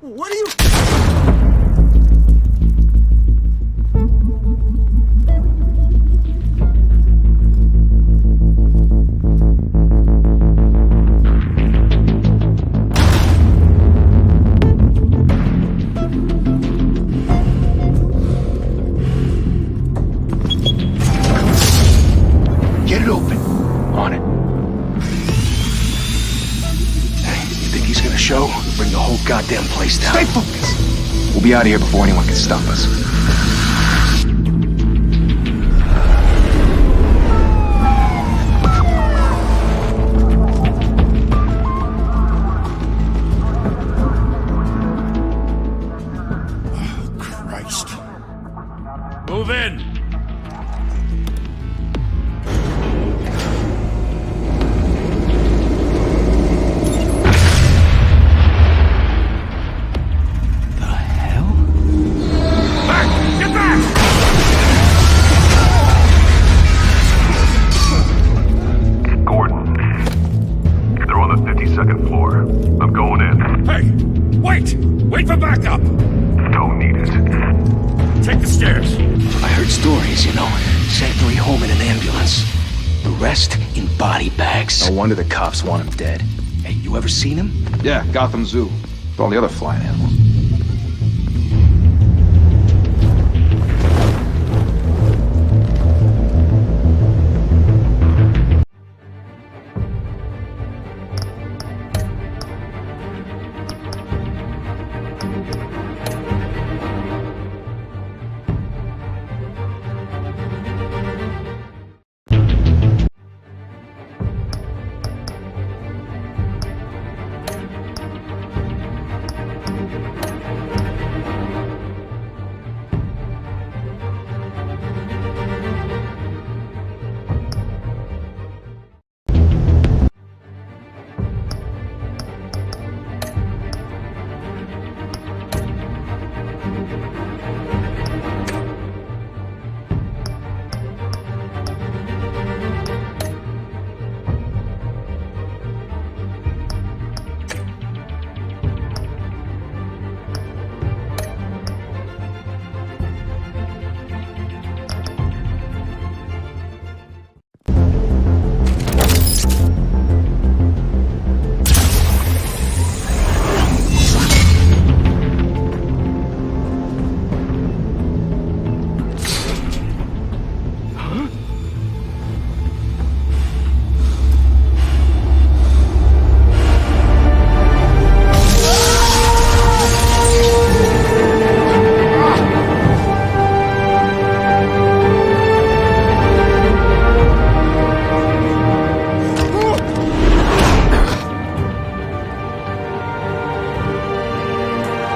What are you... Get it open. On it. Hey, you think he's gonna show? Bring the whole goddamn place down. Stay focused! We'll be out of here before anyone can stop us. Oh, Christ. Move in! Wait for backup! Don't need it. Take the stairs. I heard stories, you know. Sent 3 home in an ambulance. The rest in body bags. No wonder the cops want him dead. Hey, you ever seen him? Yeah, Gotham Zoo. With all the other flying animals.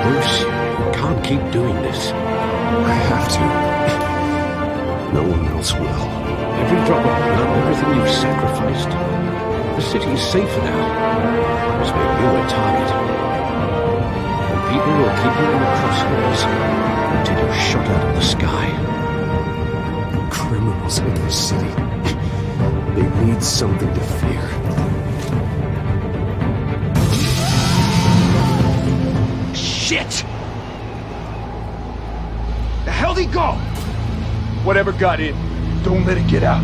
Bruce, you can't keep doing this. I have to. No one else will. Every drop of blood, everything you've sacrificed. The city's safer now. It's made you a target. And people will keep you in the crosshairs until you're shot out of the sky. Criminals in this city. They need something to fear. Shit! The hell'd he go? Whatever got in, don't let it get out.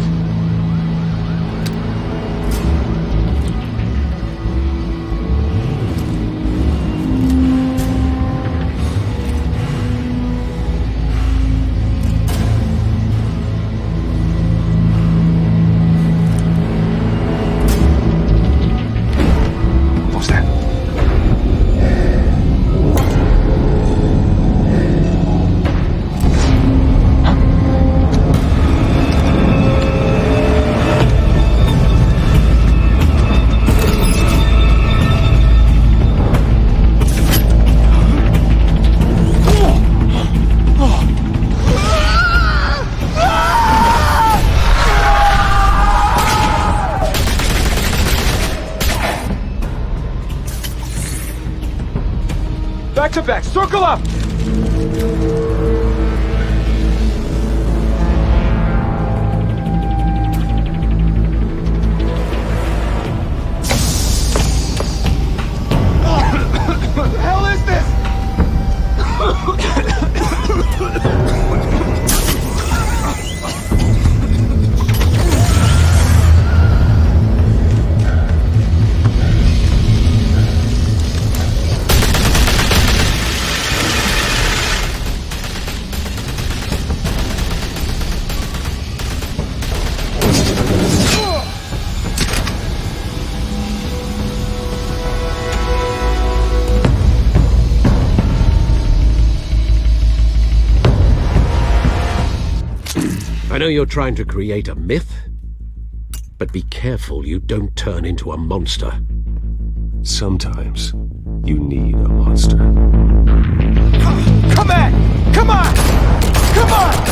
What's that? Back to back, circle up! What the hell is this? I know you're trying to create a myth, but be careful you don't turn into a monster. Sometimes you need a monster. Come back! Come on! Come on!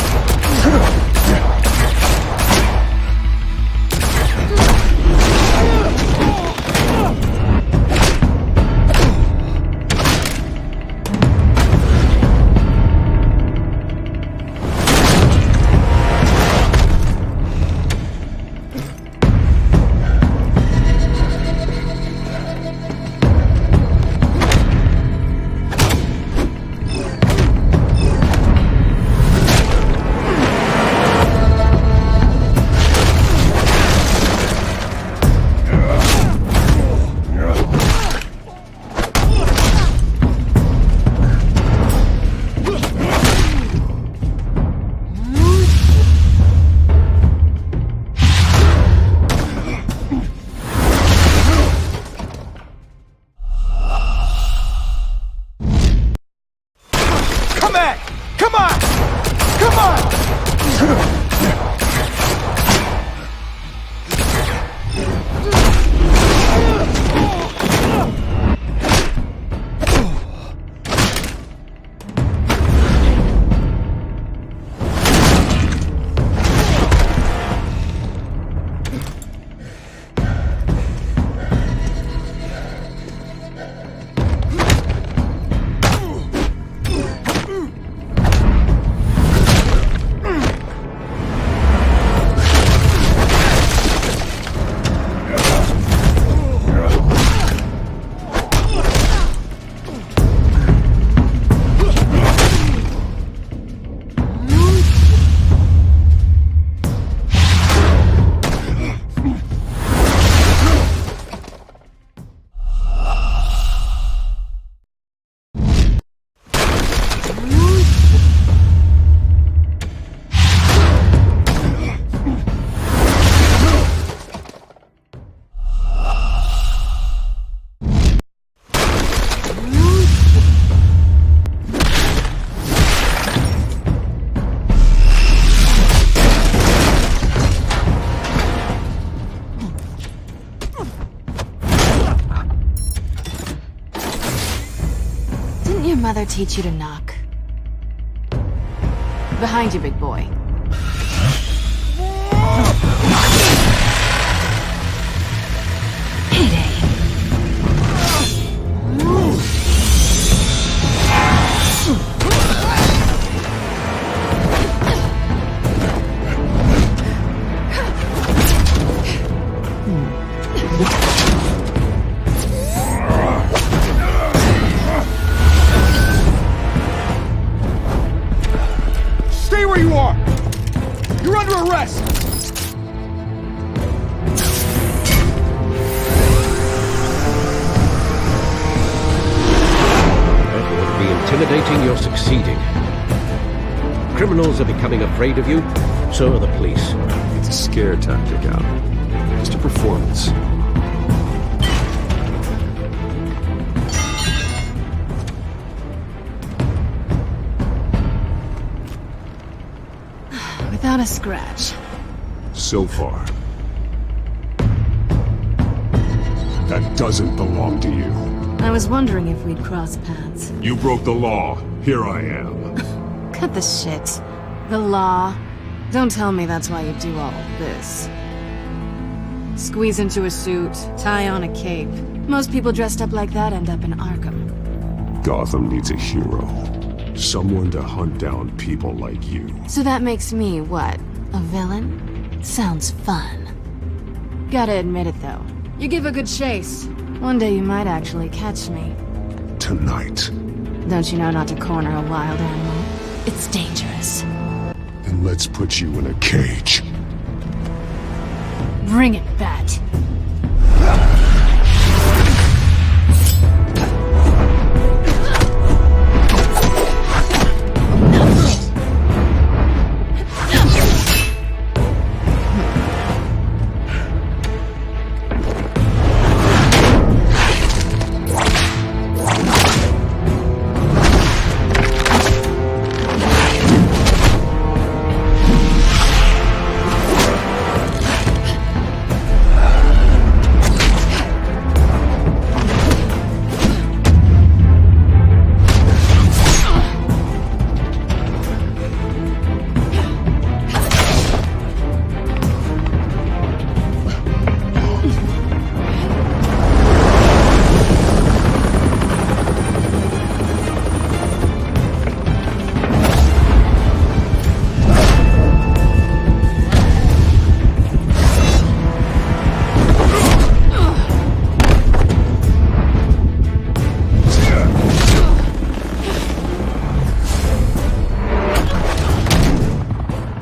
Mother teach you to knock? Behind you, big boy. Heyday. Where you are! You're under arrest! That would be intimidating, you're succeeding. Criminals are becoming afraid of you, so are the police. It's a scare tactic, Al. Just a performance. Without a scratch. So far. That doesn't belong to you. I was wondering if we'd cross paths. You broke the law. Here I am. Cut the shit. The law. Don't tell me that's why you do all this. Squeeze into a suit, tie on a cape. Most people dressed up like that end up in Arkham. Gotham needs a hero. Someone to hunt down people like you. So that makes me, what, a villain? Sounds fun. Gotta admit it, though. You give a good chase. One day you might actually catch me. Tonight. Don't you know not to corner a wild animal? It's dangerous. Then let's put you in a cage. Bring it, Bat.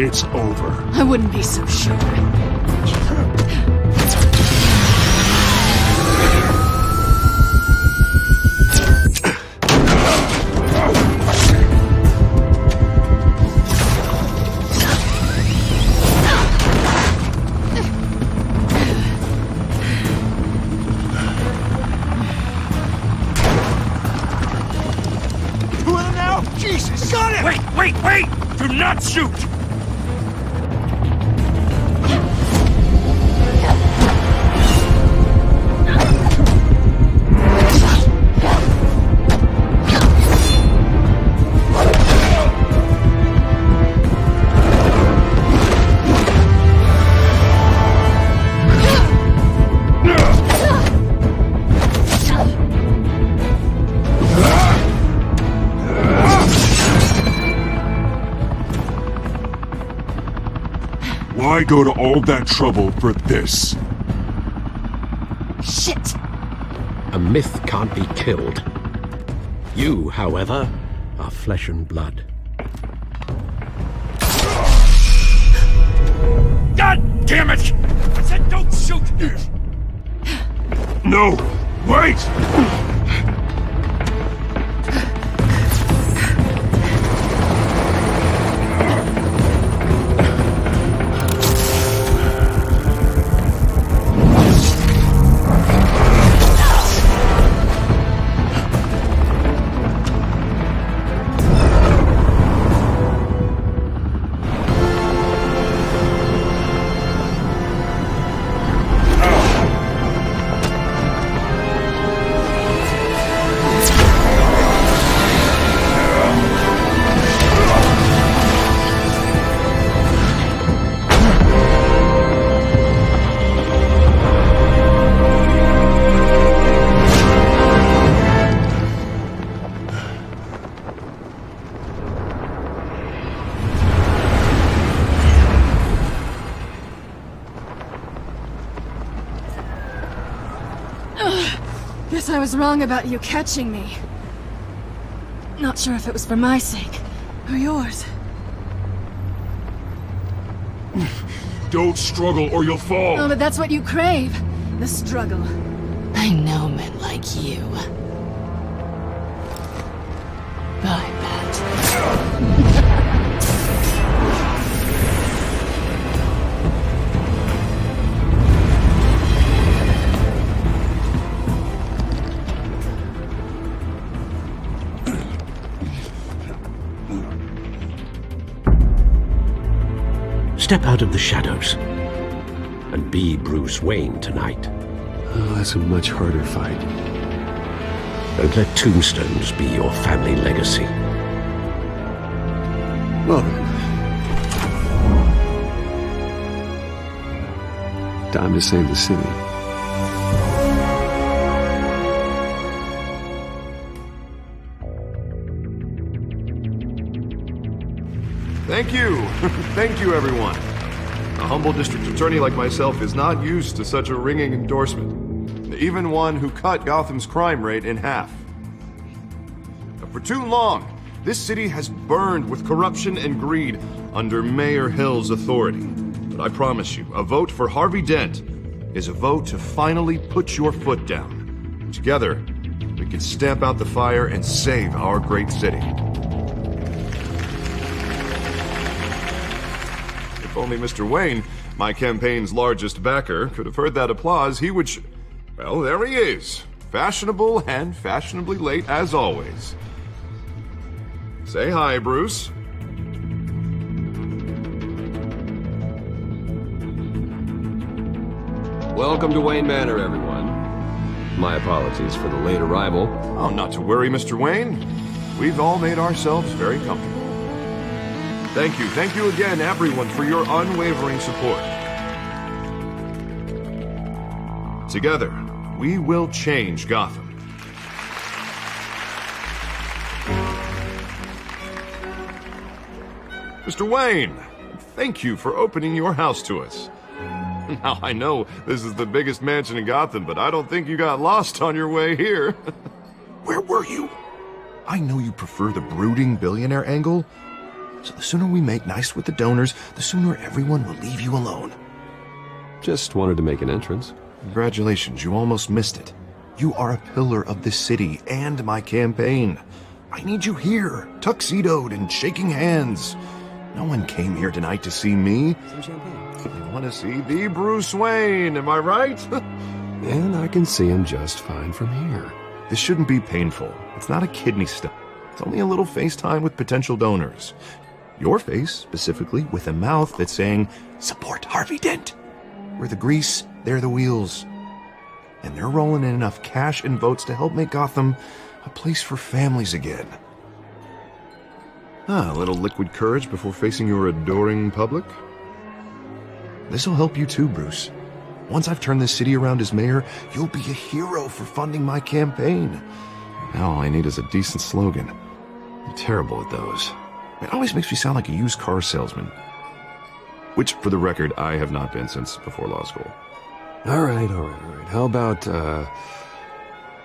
It's over. I wouldn't be so sure. Jesus! Got him! Wait! Do not shoot! Why go to all that trouble for this? Shit! A myth can't be killed. You, however, are flesh and blood. God damn it! I said don't shoot! No! Wait! Guess I was wrong about you catching me. Not sure if it was for my sake, or yours. Don't struggle or you'll fall! Oh, but that's what you crave. The struggle. I know men like you. Bye, Matt. Step out of the shadows and be Bruce Wayne tonight. Oh, that's a much harder fight. Don't let tombstones be your family legacy. Well then. Time to save the city. Thank you. Thank you, everyone. A humble district attorney like myself is not used to such a ringing endorsement. Even one who cut Gotham's crime rate in half. For too long, this city has burned with corruption and greed under Mayor Hill's authority. But I promise you, a vote for Harvey Dent is a vote to finally put your foot down. Together, we can stamp out the fire and save our great city. If only Mr. Wayne, my campaign's largest backer, could have heard that applause, he would well, there he is. Fashionable and fashionably late as always. Say hi, Bruce. Welcome to Wayne Manor, everyone. My apologies for the late arrival. Oh, not to worry, Mr. Wayne. We've all made ourselves very comfortable. Thank you again, everyone, for your unwavering support. Together, we will change Gotham. Mr. Wayne, thank you for opening your house to us. Now, I know this is the biggest mansion in Gotham, but I don't think you got lost on your way here. Where were you? I know you prefer the brooding billionaire angle, So the sooner we make nice with the donors, the sooner everyone will leave you alone. Just wanted to make an entrance. Congratulations, you almost missed it. You are a pillar of this city and my campaign. I need you here, tuxedoed and shaking hands. No one came here tonight to see me. Some champagne. They want to see the Bruce Wayne, am I right? And I can see him just fine from here. This shouldn't be painful. It's not a kidney stone. It's only a little FaceTime with potential donors. Your face, specifically, with a mouth that's saying, support Harvey Dent. We're the grease, they're the wheels. And they're rolling in enough cash and votes to help make Gotham a place for families again. A little liquid courage before facing your adoring public. This'll help you too, Bruce. Once I've turned this city around as mayor, you'll be a hero for funding my campaign. Now all I need is a decent slogan. I'm terrible at those. It always makes me sound like a used car salesman. Which, for the record, I have not been since before law school. All right. How about,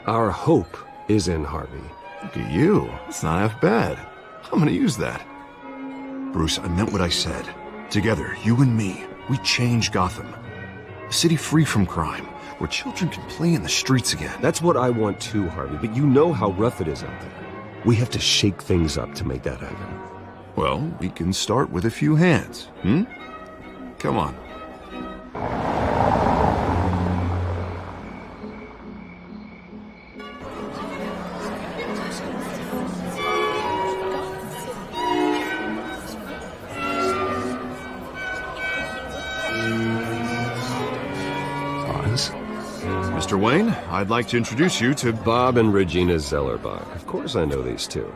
our hope is in Harvey? Look at you. It's not half bad. I'm gonna use that. Bruce, I meant what I said. Together, you and me, we change Gotham. A city free from crime, where children can play in the streets again. That's what I want too, Harvey, but you know how rough it is out there. We have to shake things up to make that happen. Well, we can start with a few hands, Come on. Mr. Wayne, I'd like to introduce you to Bob and Regina Zellerbach. Of course I know these two.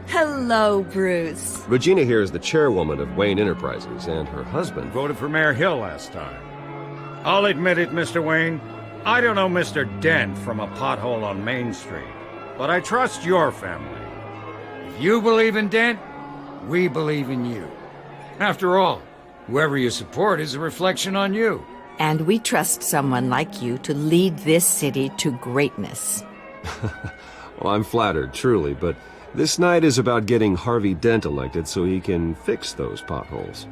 Hello, Bruce. Regina here is the chairwoman of Wayne Enterprises, and her husband Voted for Mayor Hill last time. I'll admit it, Mr. Wayne. I don't know Mr. Dent from a pothole on Main Street, but I trust your family. If you believe in Dent, we believe in you. After all, whoever you support is a reflection on you. And we trust someone like you to lead this city to greatness. Well, I'm flattered, truly, but this night is about getting Harvey Dent elected so he can fix those potholes.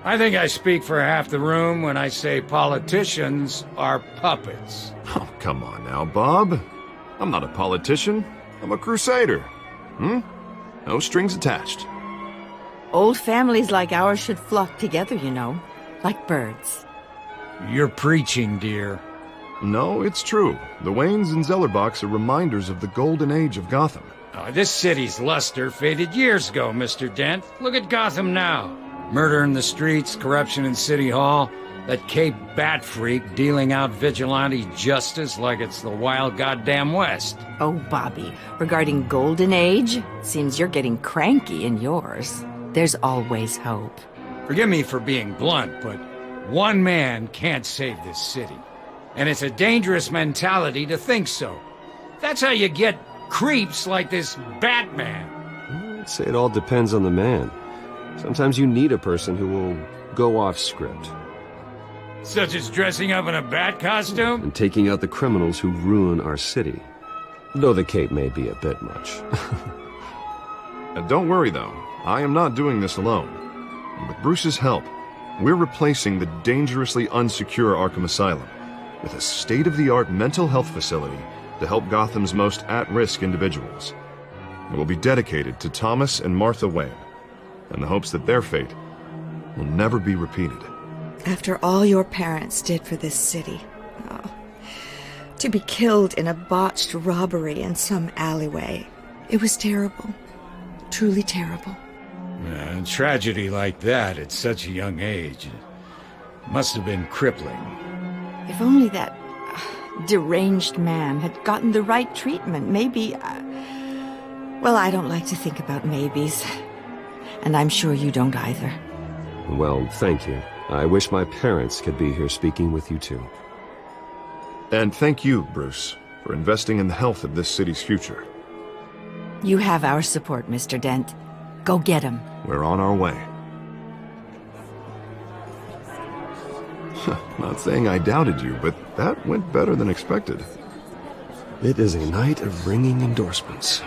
I think I speak for half the room when I say politicians are puppets. Oh, come on now, Bob. I'm not a politician. I'm a crusader. No strings attached. Old families like ours should flock together, you know, like birds. You're preaching, dear. No, it's true. The Waynes and Zellerbachs are reminders of the golden age of Gotham. This city's luster faded years ago, Mr. Dent. Look at Gotham now. Murder in the streets, corruption in City Hall, that Cape Bat freak dealing out vigilante justice like it's the wild goddamn West. Oh, Bobby, regarding Golden Age, seems you're getting cranky in yours. There's always hope. Forgive me for being blunt, but one man can't save this city. And it's a dangerous mentality to think so. That's how you get creeps like this Batman. I'd say it all depends on the man. Sometimes you need a person who will go off script. Such as dressing up in a bat costume? And taking out the criminals who ruin our city. Though the cape may be a bit much. Don't worry, though. I am not doing this alone. With Bruce's help, we're replacing the dangerously unsecure Arkham Asylum with a state-of-the-art mental health facility to help Gotham's most at-risk individuals. It will be dedicated to Thomas and Martha Wayne, in the hopes that their fate will never be repeated. After all your parents did for this city, to be killed in a botched robbery in some alleyway, it was terrible. Truly terrible. A tragedy like that at such a young age must have been crippling. If only that deranged man had gotten the right treatment, maybe... well, I don't like to think about maybes. And I'm sure you don't either. Well, thank you. I wish my parents could be here speaking with you too. And thank you, Bruce, for investing in the health of this city's future. You have our support, Mr. Dent. Go get him. We're on our way. Not saying I doubted you, but that went better than expected. It is a night of ringing endorsements.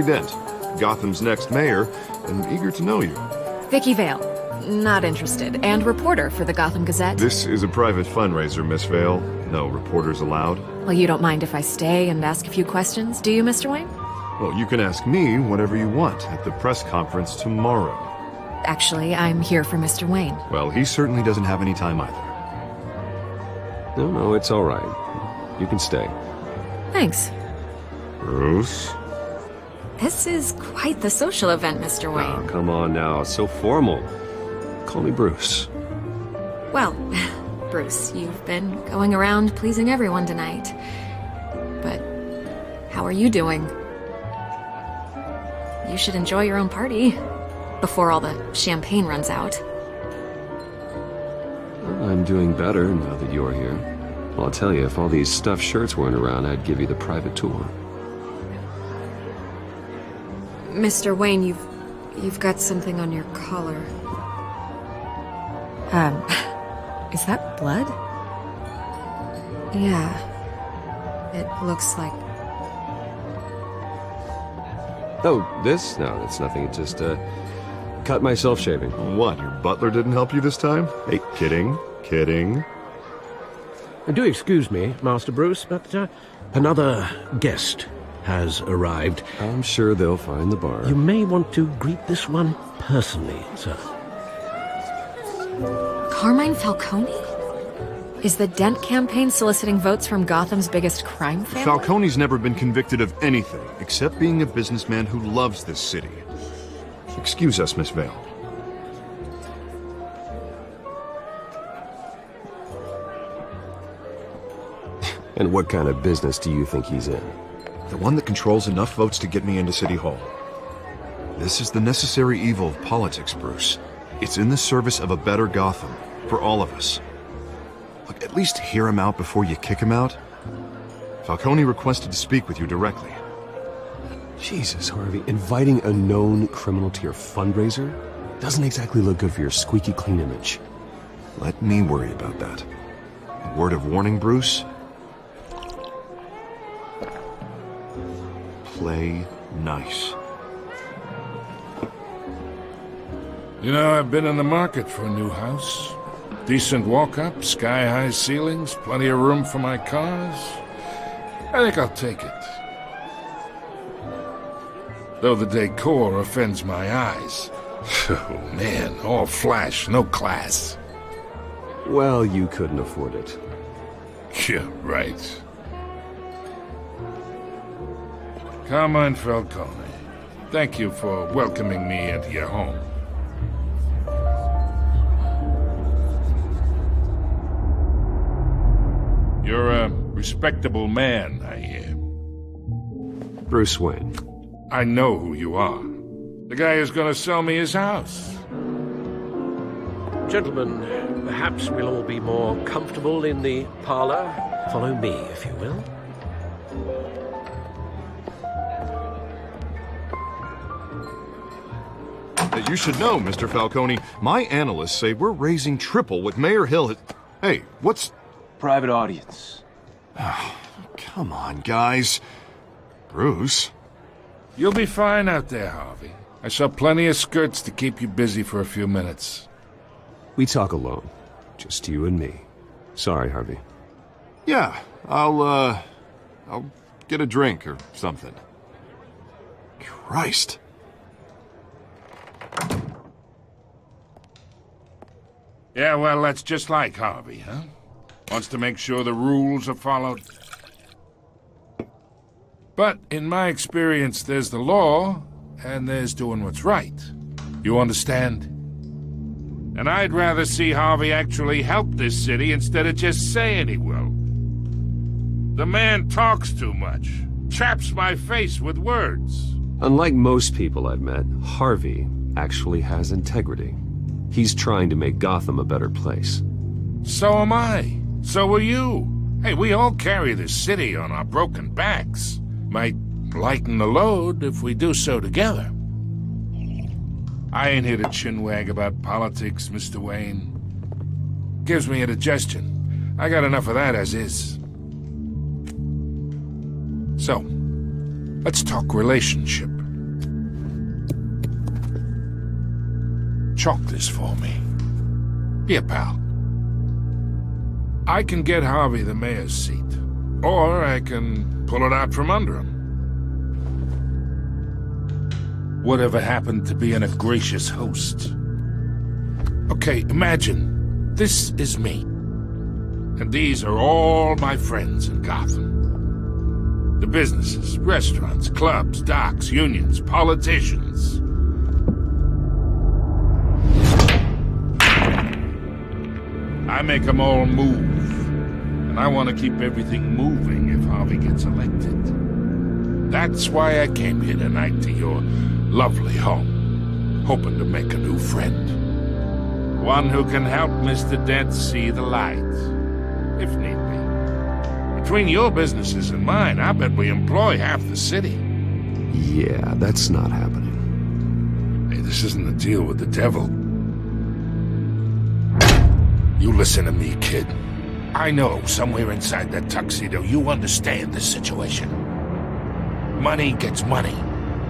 Dent, Gotham's next mayor, and eager to know you. Vicky Vale. Not interested. And reporter for the Gotham Gazette. This is a private fundraiser, Miss Vale. No reporters allowed. Well, you don't mind if I stay and ask a few questions, do you, Mr. Wayne? Well, you can ask me whatever you want at the press conference tomorrow. Actually, I'm here for Mr. Wayne. Well, he certainly doesn't have any time either. No, it's all right. You can stay. Thanks. Bruce? This is quite the social event, Mr. Wayne. Oh, come on now. It's so formal. Call me Bruce. Well, Bruce, you've been going around pleasing everyone tonight. But how are you doing? You should enjoy your own party before all the champagne runs out. Well, I'm doing better now that you're here. Well, I'll tell you, if all these stuffed shirts weren't around, I'd give you the private tour. Mr. Wayne, you've got something on your collar. Is that blood? Yeah. It looks like... Oh, this? No, that's nothing. It just, cut myself shaving. What, your butler didn't help you this time? Hey, kidding. Do excuse me, Master Bruce, but another guest has arrived. I'm sure they'll find the bar. You may want to greet this one personally, sir. Carmine Falcone? Is the Dent campaign soliciting votes from Gotham's biggest crime family? Falcone's never been convicted of anything, except being a businessman who loves this city. Excuse us, Miss Vale. And what kind of business do you think he's in? The one that controls enough votes to get me into City Hall. This is the necessary evil of politics, Bruce. It's in the service of a better Gotham, for all of us. Look, at least hear him out before you kick him out. Falcone requested to speak with you directly. Jesus, Harvey, inviting a known criminal to your fundraiser doesn't exactly look good for your squeaky clean image. Let me worry about that. A word of warning, Bruce? Play nice. You know, I've been in the market for a new house. Decent walk-up, sky-high ceilings, plenty of room for my cars. I think I'll take it. Though the decor offends my eyes. Oh, man, all flash, no class. Well, you couldn't afford it. Yeah, right. Carmine Falcone, thank you for welcoming me into your home. You're a respectable man, I hear. Bruce Wayne. I know who you are. The guy who's gonna sell me his house. Gentlemen, perhaps we'll all be more comfortable in the parlor. Follow me, if you will. You should know, Mr. Falcone, my analysts say we're raising triple what Mayor Hill has... Hey, what's... Private audience. Oh, come on, guys. Bruce? You'll be fine out there, Harvey. I saw plenty of skirts to keep you busy for a few minutes. We talk alone. Just you and me. Sorry, Harvey. Yeah, I'll get a drink or something. Christ. Yeah, well, that's just like Harvey, huh? Wants to make sure the rules are followed. But in my experience, there's the law, and there's doing what's right. You understand? And I'd rather see Harvey actually help this city instead of just saying he will. The man talks too much. Chaps my face with words. Unlike most people I've met, Harvey actually has integrity. He's trying to make Gotham a better place. So am I. So are you. Hey, we all carry this city on our broken backs. Might lighten the load if we do so together. I ain't here to chinwag about politics, Mr. Wayne. Gives me indigestion. I got enough of that as is. So, let's talk relationship. chalk this for me. Here, pal. I can get Harvey the mayor's seat, or I can pull it out from under him. Whatever happened to being a gracious host? Okay, imagine this is me. And these are all my friends in Gotham. The businesses, restaurants, clubs, docks, unions, politicians. I make them all move. And I want to keep everything moving if Harvey gets elected. That's why I came here tonight to your lovely home, hoping to make a new friend. One who can help Mr. Dent see the light, if need be. Between your businesses and mine, I bet we employ half the city. Yeah, that's not happening. Hey, this isn't a deal with the devil. You listen to me, kid. I know somewhere inside that tuxedo you understand the situation. Money gets money.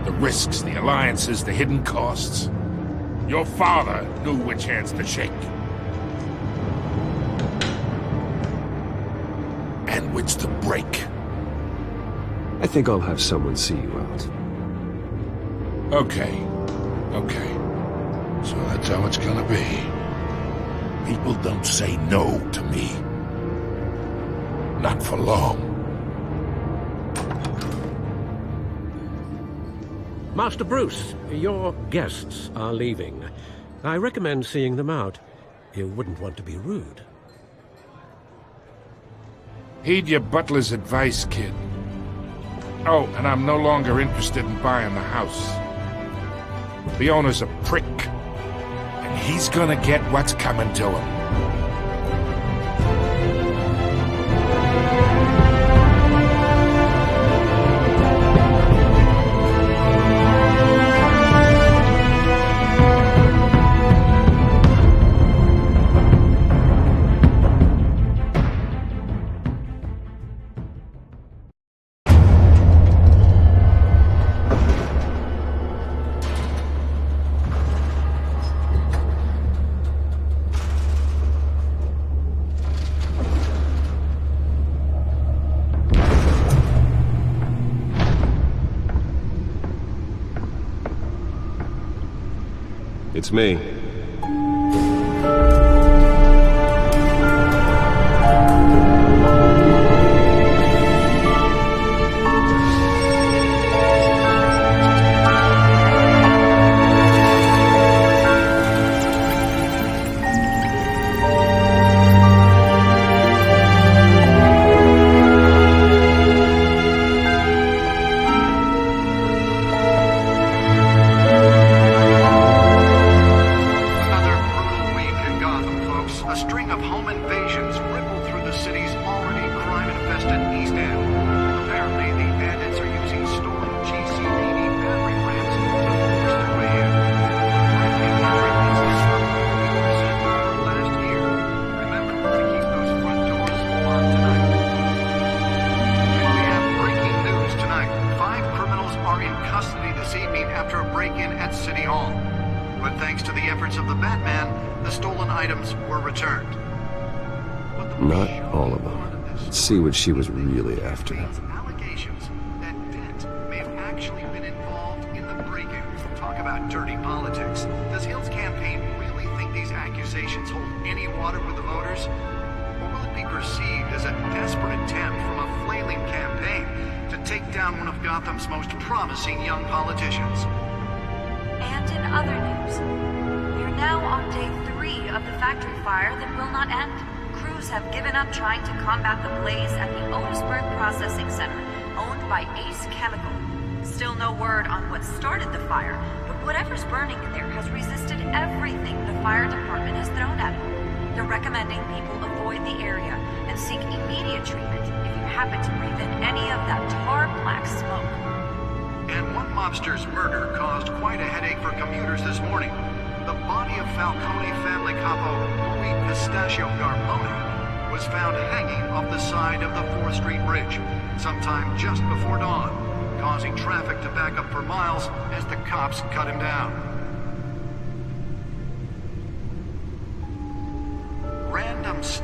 The risks, the alliances, the hidden costs. Your father knew which hands to shake. And which to break. I think I'll have someone see you out. Okay. So that's how it's gonna be. People don't say no to me. Not for long. Master Bruce, your guests are leaving. I recommend seeing them out. You wouldn't want to be rude. Heed your butler's advice, kid. Oh, and I'm no longer interested in buying the house. The owner's a prick. And he's gonna get what's coming to him. It's me. Not all of them. Let's see what she was really after. Allegations that Dent may have actually been involved in the break-in. Talk about dirty politics. Does Hill's campaign really think these accusations hold any water with the voters? Or will it be perceived as a desperate attempt from a flailing campaign to take down one of Gotham's most promising young politicians? And in other news, we're now on day 3 of the factory fire that will not end. Crews have given up trying to combat the blaze at the Otisburg Processing Center, owned by Ace Chemical. Still no word on what started the fire, but whatever's burning in there has resisted everything the fire department has thrown at it. They're recommending people avoid the area and seek immediate treatment if you happen to breathe in any of that tar black smoke. And one mobster's murder caused quite a headache for commuters this morning. The body of Falcone family capo Louis Pistachio Garmoni was found hanging off the side of the 4th Street Bridge sometime just before dawn, causing traffic to back up for miles as the cops cut him down.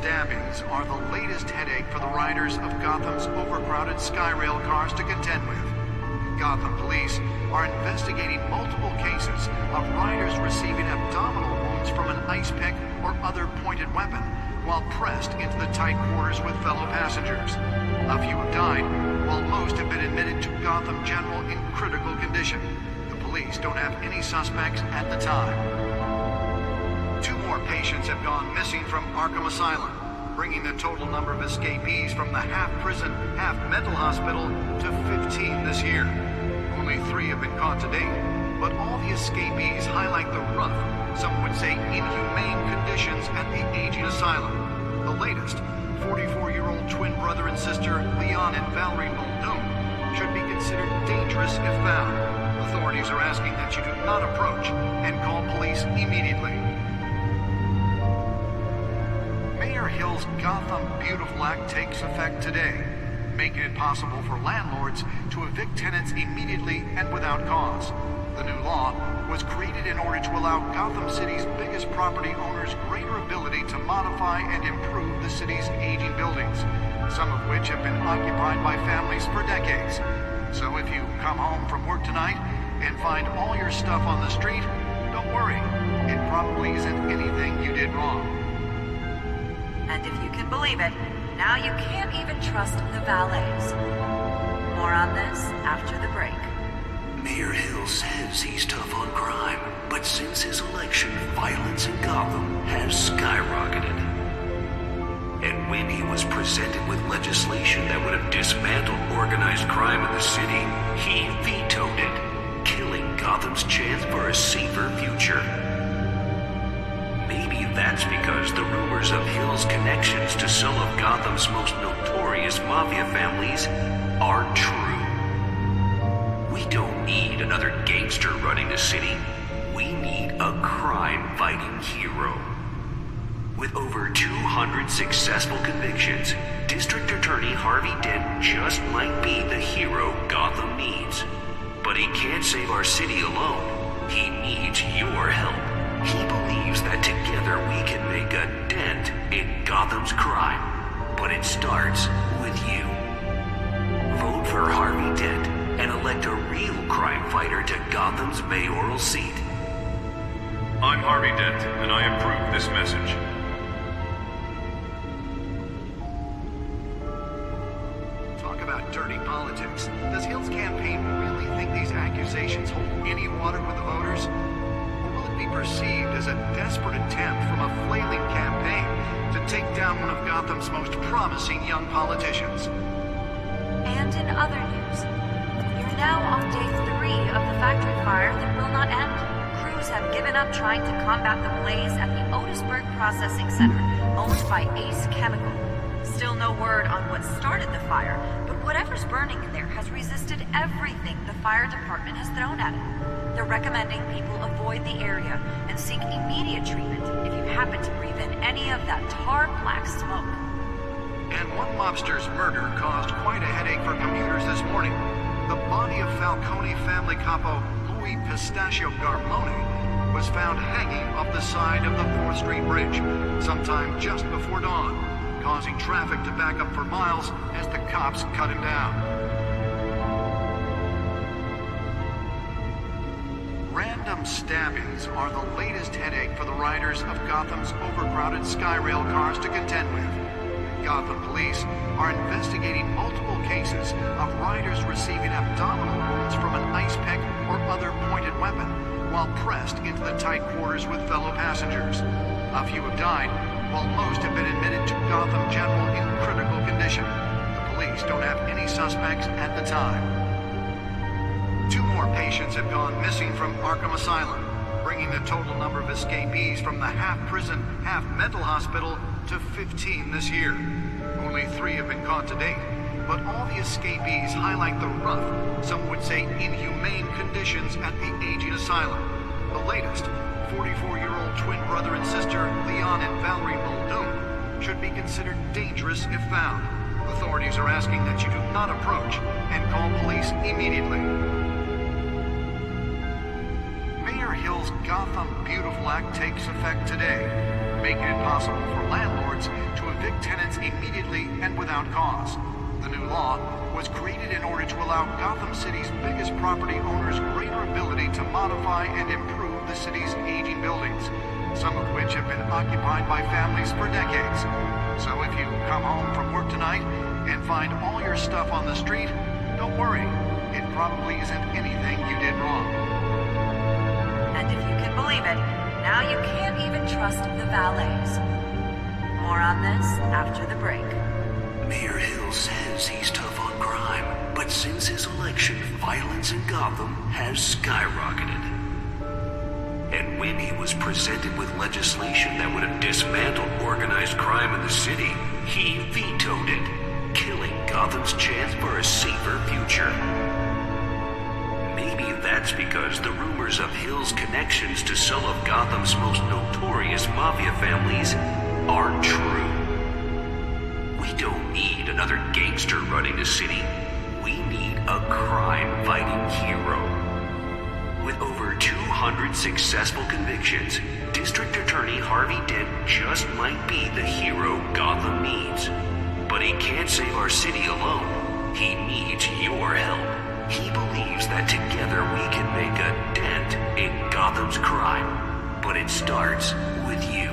stabbings are the latest headache for the riders of Gotham's overcrowded Skyrail cars to contend with. Gotham police are investigating multiple cases of riders receiving abdominal wounds from an ice pick or other pointed weapon while pressed into the tight quarters with fellow passengers. A few have died, while most have been admitted to Gotham General in critical condition. The police don't have any suspects at the time. 2 more patients have gone missing from Arkham Asylum, bringing the total number of escapees from the half-prison, half-mental hospital to 15 this year. Only 3 have been caught to date, but all the escapees highlight the rough, some would say inhumane conditions at the aging asylum. The latest, 44-year-old twin brother and sister Leon and Valerie Muldoon, should be considered dangerous if found. Authorities are asking that you do not approach and call police immediately. Mayor Hill's Gotham Beautiful Act takes effect today, making it possible for landlords to evict tenants immediately and without cause. The new law was created in order to allow Gotham City's biggest property owners greater ability to modify and improve the city's aging buildings, some of which have been occupied by families for decades. So if you come home from work tonight and find all your stuff on the street, don't worry. It probably isn't anything you did wrong. And if you can believe it, now you can't even trust the valets. More on this after the break. Mayor Hill says he's tough on crime, but since his election, violence in Gotham has skyrocketed. And when he was presented with legislation that would have dismantled organized crime in the city, he vetoed it, killing Gotham's chance for a safer future. Maybe that's because the rumors of Hill's connections to some of Gotham's most notorious mafia families aren't true. We don't need another gangster running the city. We need a crime-fighting hero. With over 200 successful convictions, District Attorney Harvey Dent just might be the hero Gotham needs. But he can't save our city alone. He needs your help. He believes that together we can make a dent in Gotham's crime. But it starts with you. Vote for Harvey Dent and elect a real crime fighter to Gotham's mayoral seat. I'm Harvey Dent, and I approve this message. Talk about dirty politics. Does Hill's campaign really think these accusations hold any water with the voters? Or will it be perceived as a desperate attempt from a flailing campaign to take down one of Gotham's most promising young politicians? And in other news, you're now on day 3 of the factory fire that will not end. Crews have given up trying to combat the blaze at the Otisburg Processing Center, owned by Ace Chemical. Still no word on what started the fire, but whatever's burning in there has resisted everything the fire department has thrown at it. They're recommending people avoid the area and seek immediate treatment if you happen to breathe in any of that tar black smoke. And one mobster's murder caused quite a headache for commuters this morning. The body of Falcone family capo Louis Pistachio Garmone was found hanging off the side of the 4th Street Bridge sometime just before dawn, causing traffic to back up for miles as the cops cut him down. Random stabbings are the latest headache for the riders of Gotham's overcrowded Skyrail cars to contend with. Gotham police are investigating multiple cases of riders receiving abdominal wounds from an ice pick or other pointed weapon while pressed into the tight quarters with fellow passengers. A few have died, while most have been admitted to Gotham General in critical condition. The police don't have any suspects at the time. 2 more patients have gone missing from Arkham Asylum, bringing the total number of escapees from the half-prison, half-mental hospital to 15 this year. Only 3 have been caught to date, but all the escapees highlight the rough, some would say inhumane conditions at the aging asylum. The latest, 44-year-old twin brother and sister Leon and Valerie Muldoon, should be considered dangerous if found. Authorities are asking that you do not approach and call police immediately. Mayor Hill's Gotham Beautiful Act takes effect today, making it possible for landlords to evict tenants immediately and without cause. The new law was created in order to allow Gotham City's biggest property owners greater ability to modify and improve the city's aging buildings, some of which have been occupied by families for decades. So if you come home from work tonight and find all your stuff on the street, don't worry. It probably isn't anything you did wrong. And if you can believe it, now you can't even trust the valets. More on this after the break. Mayor Hill says he's tough on crime, but since his election, violence in Gotham has skyrocketed. And when he was presented with legislation that would have dismantled organized crime in the city, he vetoed it, killing Gotham's chance for a safer future. Maybe that's because the rumors of Hill's connections to some of Gotham's most notorious mafia families are true. We don't need another gangster running the city. We need a crime-fighting hero. With over 200 successful convictions, District Attorney Harvey Dent just might be the hero Gotham needs. But he can't save our city alone. He needs your help. He believes that together we can make a dent in Gotham's crime. But it starts with you.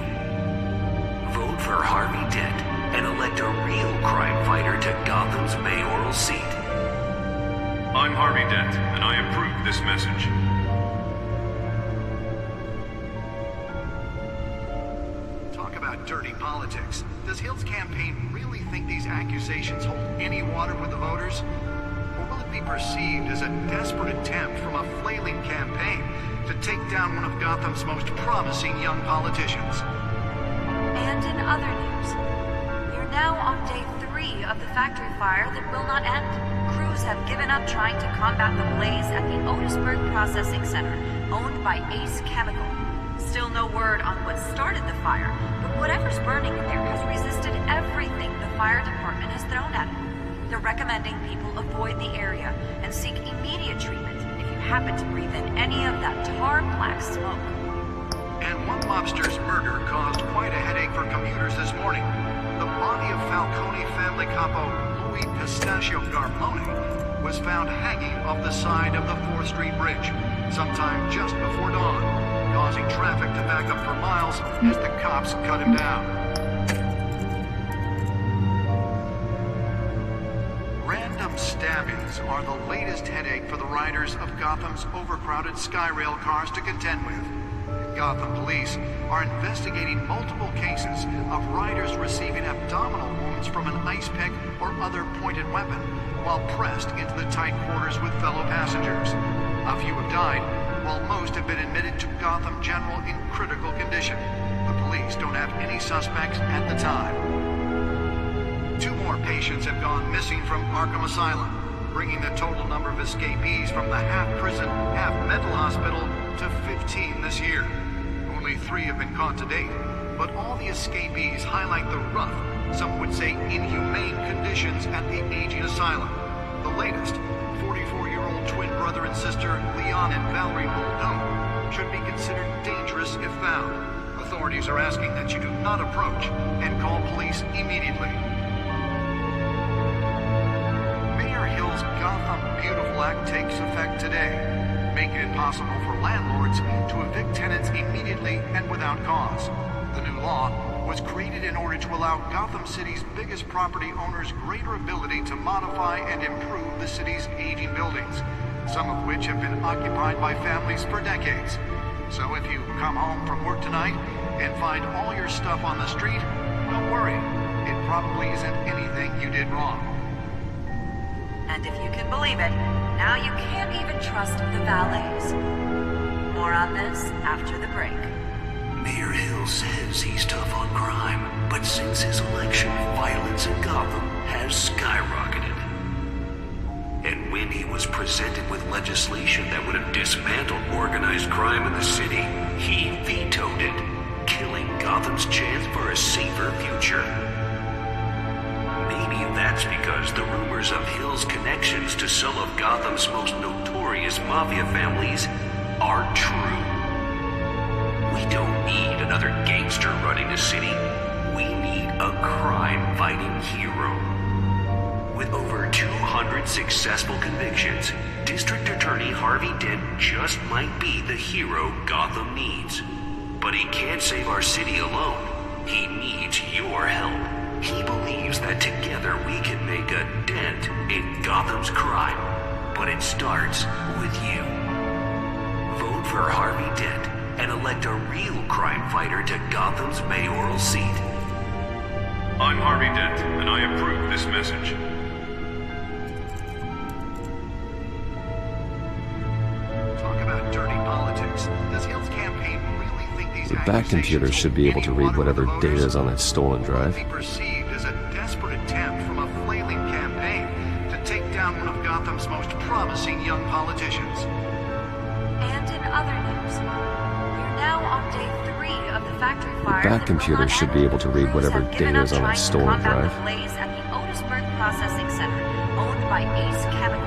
Vote for Harvey Dent and elect a real crime fighter to Gotham's mayoral seat. I'm Harvey Dent, and I approve this message. Talk about dirty politics. Does Hill's campaign really think these accusations hold any water with the voters? Or will it be perceived as a desperate attempt from a flailing campaign to take down one of Gotham's most promising young politicians? And in other news, we're now on day 3 of the factory fire that will not end. Crews have given up trying to combat the blaze at the Otisburg Processing Center, owned by Ace Chemical. Still no word on what started the fire, but whatever's burning in there has resisted everything the fire department has thrown at it. They're recommending people avoid the area and seek immediate treatment if you happen to breathe in any of that tar black smoke. And one mobster's murder caused quite a headache for commuters this morning. The body of Falcone family capo Louis Pistachio Garmone was found hanging off the side of the 4th Street Bridge sometime just before dawn, causing traffic to back up for miles as the cops cut him down. Random stabbings are the latest headache for the riders of Gotham's overcrowded Skyrail cars to contend with. Gotham police are investigating multiple cases of riders receiving abdominal wounds from an ice pick or other pointed weapon while pressed into the tight quarters with fellow passengers. A few have died, while most have been admitted to Gotham General in critical condition. The police don't have any suspects at the time. 2 more patients have gone missing from Arkham Asylum, bringing the total number of escapees from the half-prison, half-mental hospital to 15 this year. Only 3 have been caught to date, but all the escapees highlight the rough, some would say inhumane conditions at the aging asylum. The latest, 44-year-old twin brother and sister Leon and Valerie Muldoon, should be considered dangerous if found. Authorities are asking that you do not approach and call police immediately. Mayor Hill's Gotham Beautiful Act takes effect today, making it possible for landlords to evict tenants immediately and without cause. The new law was created in order to allow Gotham City's biggest property owners greater ability to modify and improve the city's aging buildings, some of which have been occupied by families for decades. So if you come home from work tonight and find all your stuff on the street, don't worry. It probably isn't anything you did wrong. And if you can believe it, now you can't even trust the valets. More on this after the break. Mayor Hill says he's tough on crime, but since his election, violence in Gotham has skyrocketed. And when he was presented with legislation that would have dismantled organized crime in the city, he vetoed it, killing Gotham's chance for a safer future. Maybe that's because the rumors of Hill's connections to some of Gotham's most notorious mafia families are true. We don't need another gangster running the city. We need a crime-fighting hero. With over 200 successful convictions, District Attorney Harvey Dent just might be the hero Gotham needs. But he can't save our city alone. He needs your help. He believes that together we can make a dent in Gotham's crime. But it starts with you. Vote for Harvey Dent and elect a real crime fighter to Gotham's mayoral seat. I'm Harvey Dent, and I approve this message. Talk about dirty politics. Does Hill's campaign really think these The back computer should be able to read whatever data is on that stolen drive. be perceived as a desperate attempt from a flailing campaign to take down one of Gotham's most promising young politicians. And in other news, we're now on day 3 of the factory fire. The back computer should be able to read whatever data is on that stolen drive. The blaze at the Otisburg Processing Center, owned by Ace Chemical.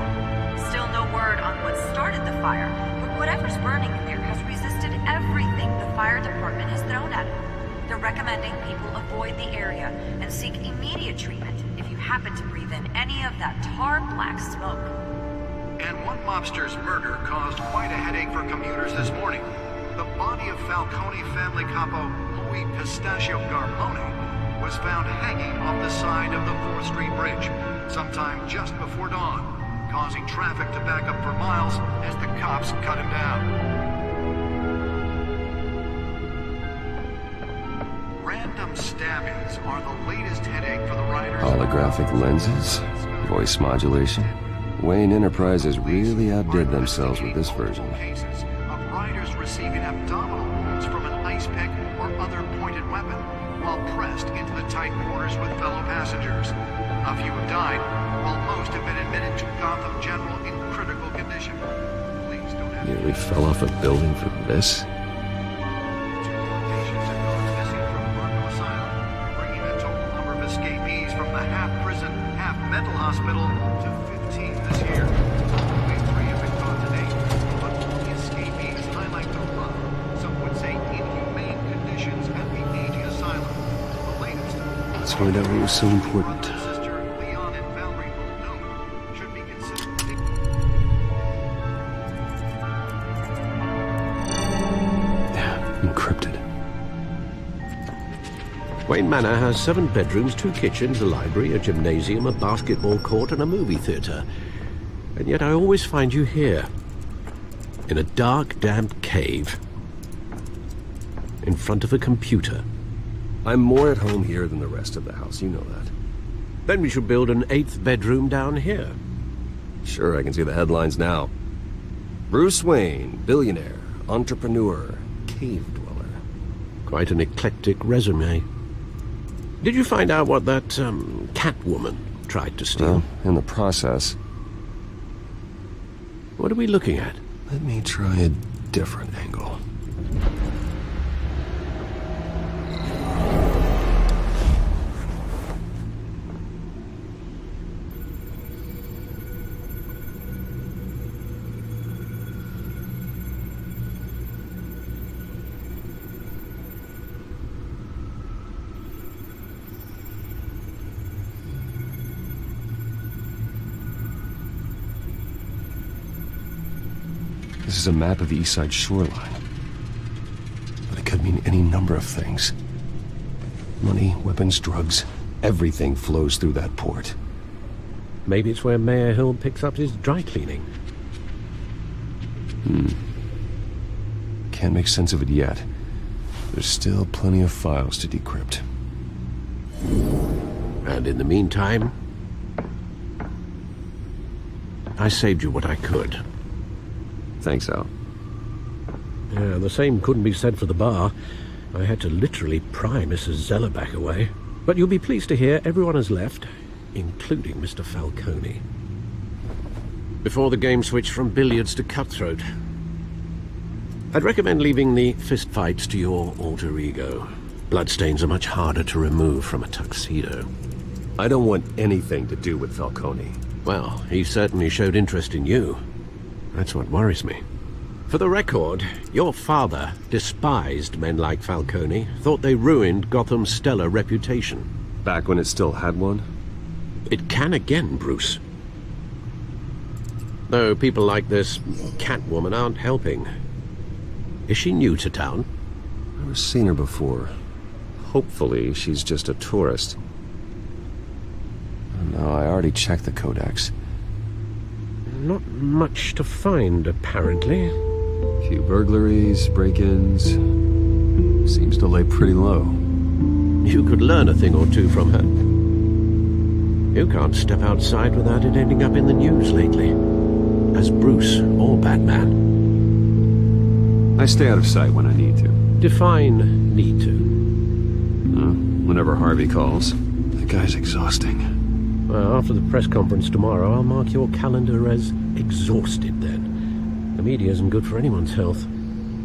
Still no word on what started the fire, but whatever's burning in there has resisted everything the fire department has thrown at it. They're recommending people avoid the area and seek immediate treatment if you happen to breathe in any of that tar black smoke. And one mobster's murder caused quite a headache for commuters this morning. The body of Falcone family capo Louis Pistachio Garmone was found hanging off the side of the 4th Street Bridge sometime just before dawn, causing traffic to back up for miles as the cops cut him down. Random stabbings are the latest headache for the riders. Holographic lenses, voice modulation. Wayne Enterprises really outdid themselves with this version. Cases of riders receiving abdominal wounds from an ice pick or other pointed weapon while pressed into the tight quarters with fellow passengers. A few have died, while most have been admitted to Gotham General in critical condition. Please don't have Nearly fell off a building for this. patients have gone missing from Arkham Asylum, bringing the total number of escapees from the half-prison, half-mental hospital to 15 this year. Only 3 have been caught to date, but all the escapees highlight the rough, some would say inhumane conditions at the aging asylum. The latest, Let's find out what was so important. Sister Leon and Valerie Muldoon should be considered. Encrypted. Wayne Manor has 7 bedrooms, 2 kitchens, a library, a gymnasium, a basketball court, and a movie theater. And yet I always find you here, in a dark, damp cave, in front of a computer. I'm more at home here than the rest of the house, you know that. Then we should build an 8th bedroom down here. Sure, I can see the headlines now. Bruce Wayne, billionaire, entrepreneur, cave dweller. Quite an eclectic resume. Did you find out what that, Catwoman tried to steal? Well, in the process. What are we looking at? Let me try a different angle. This is a map of the East Side shoreline. But it could mean any number of things. Money, weapons, drugs, everything flows through that port. Maybe it's where Mayor Hill picks up his dry cleaning. Can't make sense of it yet. There's still plenty of files to decrypt. And in the meantime, I saved you what I could. Thanks, Al. Yeah, the same couldn't be said for the bar. I had to literally pry Mrs. Zellerback away. But you'll be pleased to hear everyone has left, including Mr. Falcone. Before the game switched from billiards to cutthroat. I'd recommend leaving the fistfights to your alter ego. Bloodstains are much harder to remove from a tuxedo. I don't want anything to do with Falcone. Well, he certainly showed interest in you. That's what worries me. For the record, your father despised men like Falcone, thought they ruined Gotham's stellar reputation. Back when it still had one? It can again, Bruce. Though people like this Catwoman aren't helping. Is she new to town? I've never seen her before. Hopefully, she's just a tourist. No, I already checked the codex. Not much to find, apparently. Few burglaries, break-ins. Seems to lay pretty low. You could learn a thing or two from her. You can't step outside without it ending up in the news lately. As Bruce or Batman. I stay out of sight when I need to. Define need to. Whenever Harvey calls. That guy's exhausting. Well, after the press conference tomorrow, I'll mark your calendar as exhausted then. The media isn't good for anyone's health.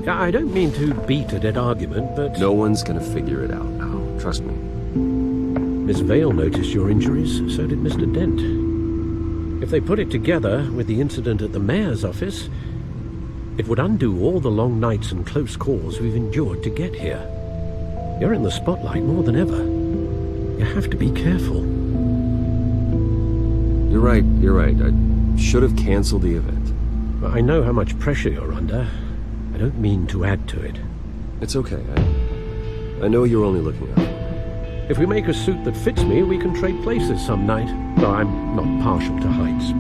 I don't mean to beat a dead argument, but... No one's gonna figure it out now. Trust me. Miss Vale noticed your injuries, so did Mr. Dent. If they put it together with the incident at the mayor's office, it would undo all the long nights and close calls we've endured to get here. You're in the spotlight more than ever. You have to be careful. You're right. I should have canceled the event. I know how much pressure you're under. I don't mean to add to it. It's okay. I know you're only looking up. If we make a suit that fits me, we can trade places some night. Though I'm not partial to heights.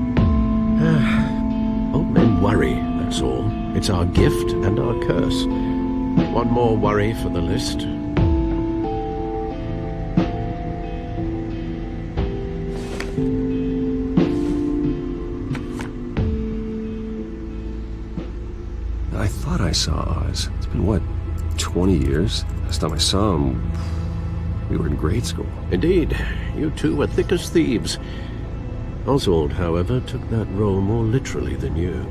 Old men worry, that's all. It's our gift and our curse. One more worry for the list. I thought I saw Oz. It's been, what, 20 years? Last time I saw him, we were in grade school. Indeed. You two were thick as thieves. Oswald, however, took that role more literally than you.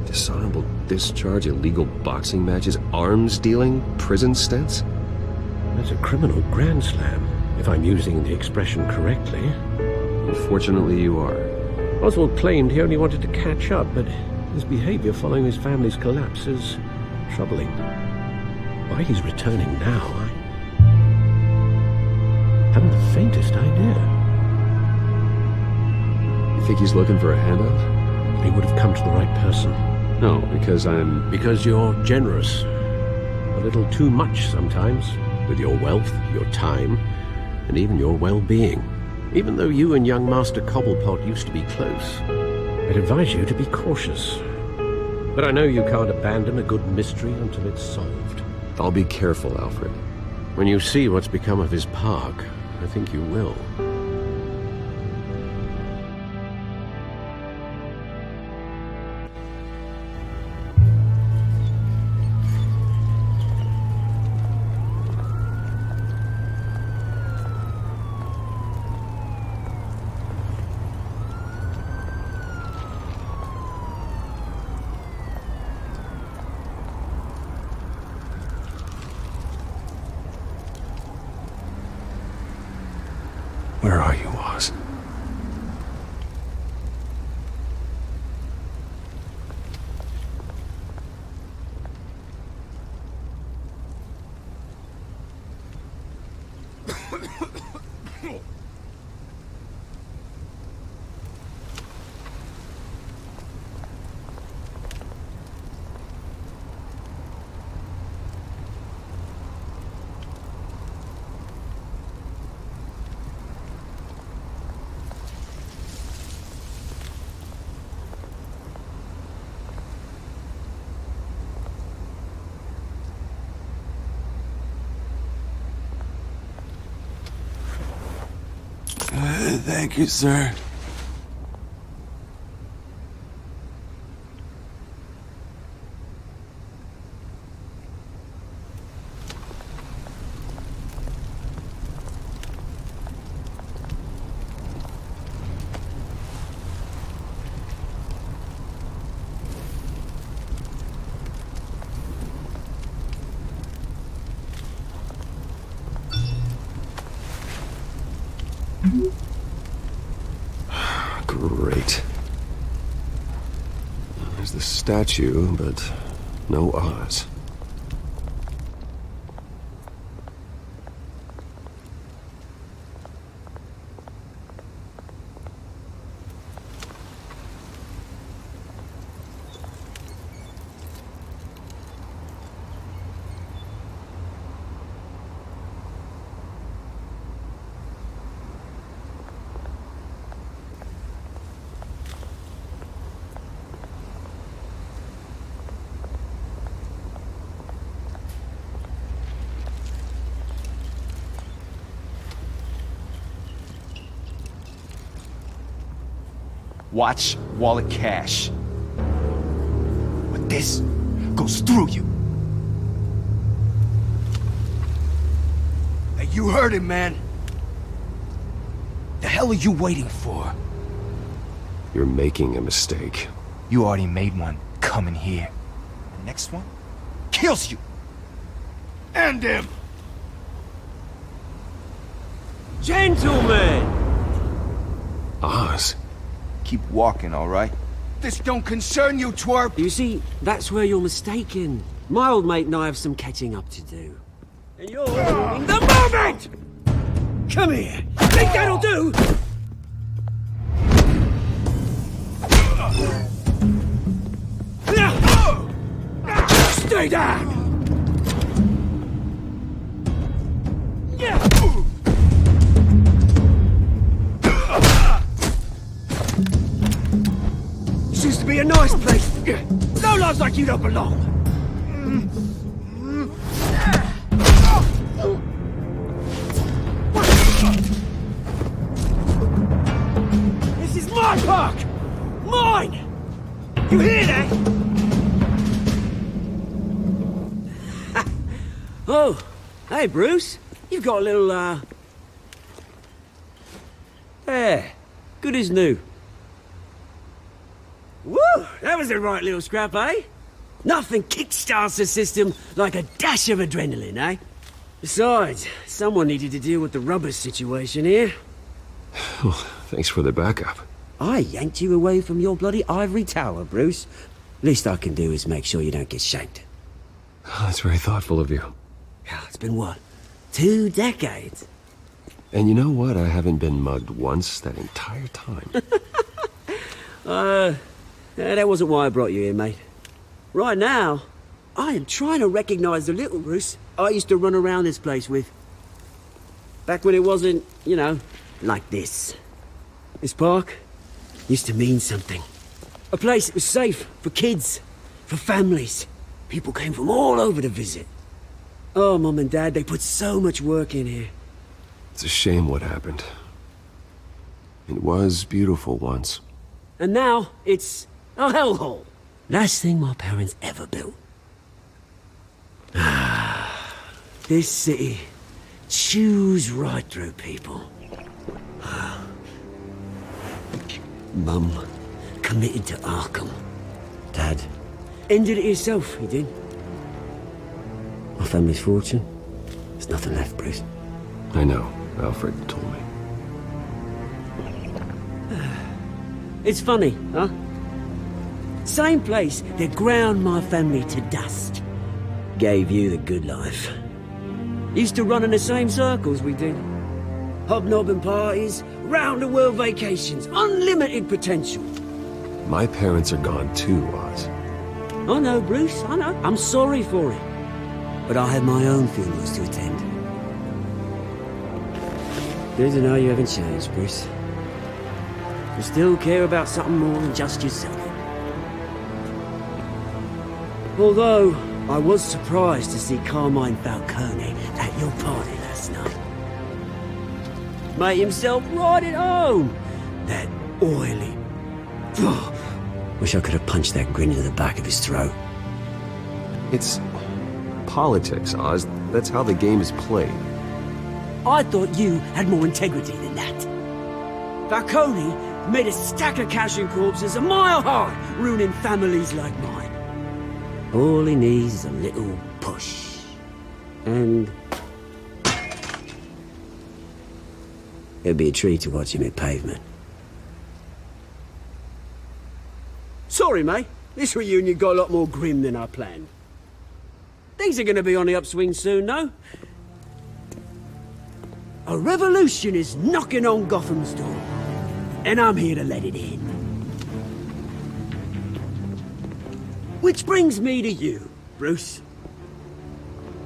Dishonorable discharge, illegal boxing matches, arms dealing, prison stints? That's a criminal grand slam, if I'm using the expression correctly. Unfortunately, you are. Oswald claimed he only wanted to catch up, but his behavior following his family's collapse is troubling. Why he's returning now, I haven't the faintest idea. You think he's looking for a handout? He would have come to the right person. No, because Because you're generous. A little too much sometimes, with your wealth, your time, and even your well-being. Even though you and young Master Cobblepot used to be close, I'd advise you to be cautious. But I know you can't abandon a good mystery until it's solved. I'll be careful, Alfred. When you see what's become of his park, I think you will. Where are you, Oz? Thank you, sir. Great. There's the statue, but no Oz. Watch wallet cash. But this goes through you. Hey, you heard it, man. The hell are you waiting for? You're making a mistake. You already made one coming here. The next one kills you. And him. Gentlemen! Oz? Keep walking, all right? This don't concern you, twerp! You see, that's where you're mistaken. My old mate and I have some catching up to do. And you're ruining the moment! Come here! Think that'll do? Stay down! This used to be a nice place. No lives like you don't belong. This is my park! Mine! You hear that? Oh, hey Bruce. You've got a little, There. Good as new. Woo! That was a right little scrap, eh? Nothing kickstarts the system like a dash of adrenaline, eh? Besides, someone needed to deal with the rubber situation here. Well, thanks for the backup. I yanked you away from your bloody ivory tower, Bruce. Least I can do is make sure you don't get shanked. Oh, that's very thoughtful of you. Yeah, it's been what? 2 decades? And you know what? I haven't been mugged once that entire time. That wasn't why I brought you here, mate. Right now, I am trying to recognize the little Bruce I used to run around this place with. Back when it wasn't, you know, like this. This park used to mean something. A place that was safe for kids, for families. People came from all over to visit. Oh, Mum and Dad, they put so much work in here. It's a shame what happened. It was beautiful once. And now, it's a hellhole. Last thing my parents ever built. This city chews right through people. Mum committed to Arkham. Dad ended it himself, he did. My family's fortune. There's nothing left, Bruce. I know. Alfred told me. It's funny, huh? Same place that ground my family to dust. Gave you the good life. Used to run in the same circles we did. Hobnobbing parties, round-the-world vacations, unlimited potential. My parents are gone too, Oz. I know, Bruce, I know. I'm sorry for it. But I had my own funerals to attend. Good to know you haven't changed, Bruce. You still care about something more than just yourself. Although, I was surprised to see Carmine Falcone at your party last night. Made himself right at home. That oily... Wish I could have punched that grin into the back of his throat. It's politics, Oz. That's how the game is played. I thought you had more integrity than that. Falcone made a stack of cash and corpses a mile high, ruining families like mine. All he needs is a little push. And... it'd be a treat to watch him hit pavement. Sorry, mate. This reunion got a lot more grim than I planned. Things are gonna be on the upswing soon, though. A revolution is knocking on Gotham's door, and I'm here to let it in. Which brings me to you, Bruce.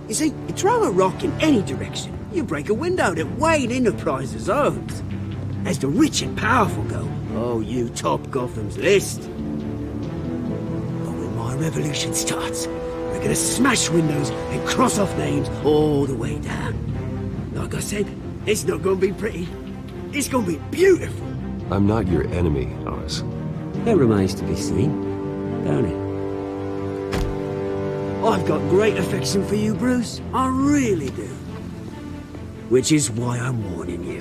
You see, you throw a rock in any direction, you break a window that Wayne Enterprises owns. As the rich and powerful go, oh, you top Gotham's list. But when my revolution starts, we're gonna smash windows and cross off names all the way down. Like I said, it's not gonna be pretty. It's gonna be beautiful. I'm not your enemy, Oz. That remains to be seen, don't it? I've got great affection for you, Bruce. I really do. Which is why I'm warning you.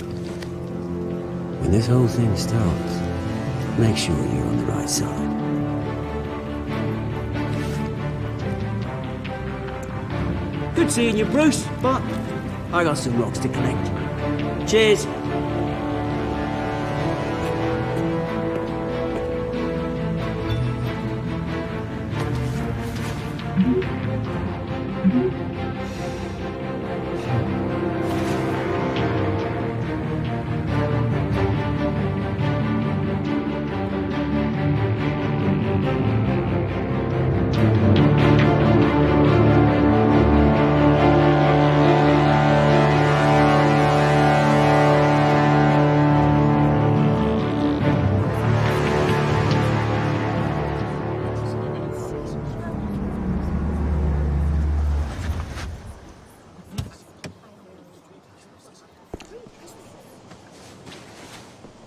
When this whole thing starts, make sure you're on the right side. Good seeing you, Bruce, but I got some rocks to collect. Cheers.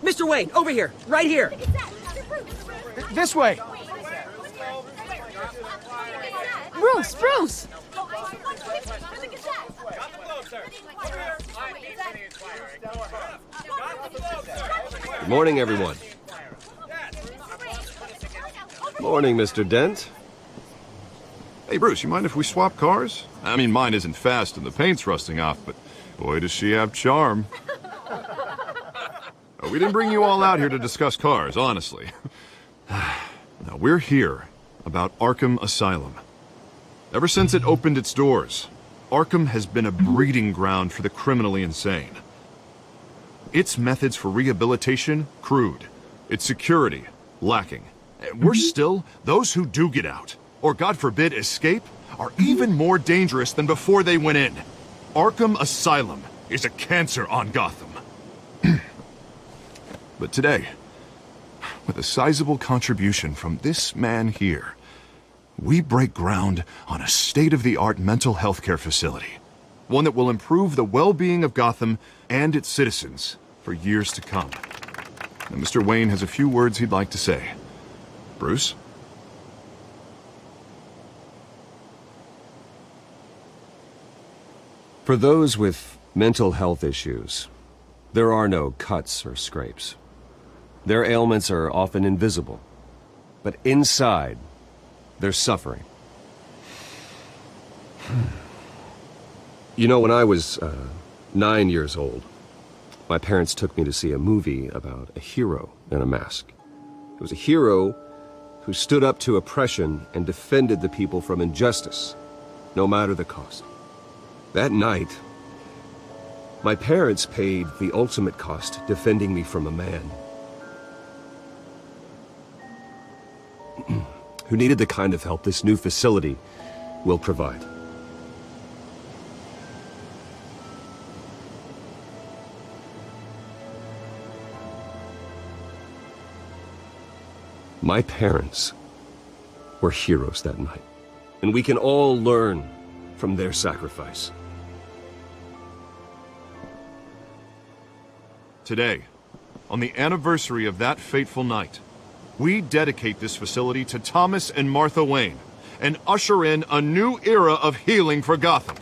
Mr. Wayne, over here, right here. This way. Bruce! Good morning, everyone. Morning, Mr. Dent. Hey, Bruce, you mind if we swap cars? I mean, mine isn't fast and the paint's rusting off, but boy, does she have charm. We didn't bring you all out here to discuss cars, honestly. Now, we're here about Arkham Asylum. Ever since it opened its doors, Arkham has been a breeding ground for the criminally insane. Its methods for rehabilitation, crude. Its security, lacking. Worse still, those who do get out, or God forbid escape, are even more dangerous than before they went in. Arkham Asylum is a cancer on Gotham. But today, with a sizable contribution from this man here, we break ground on a state-of-the-art mental health care facility. One that will improve the well-being of Gotham and its citizens for years to come. And Mr. Wayne has a few words he'd like to say. Bruce? For those with mental health issues, there are no cuts or scrapes. Their ailments are often invisible, but inside, they're suffering. You know, when I was 9 years old, my parents took me to see a movie about a hero in a mask. It was a hero who stood up to oppression and defended the people from injustice, no matter the cost. That night, my parents paid the ultimate cost defending me from a man who needed the kind of help this new facility will provide. My parents were heroes that night, and we can all learn from their sacrifice. Today, on the anniversary of that fateful night, we dedicate this facility to Thomas and Martha Wayne and usher in a new era of healing for Gotham.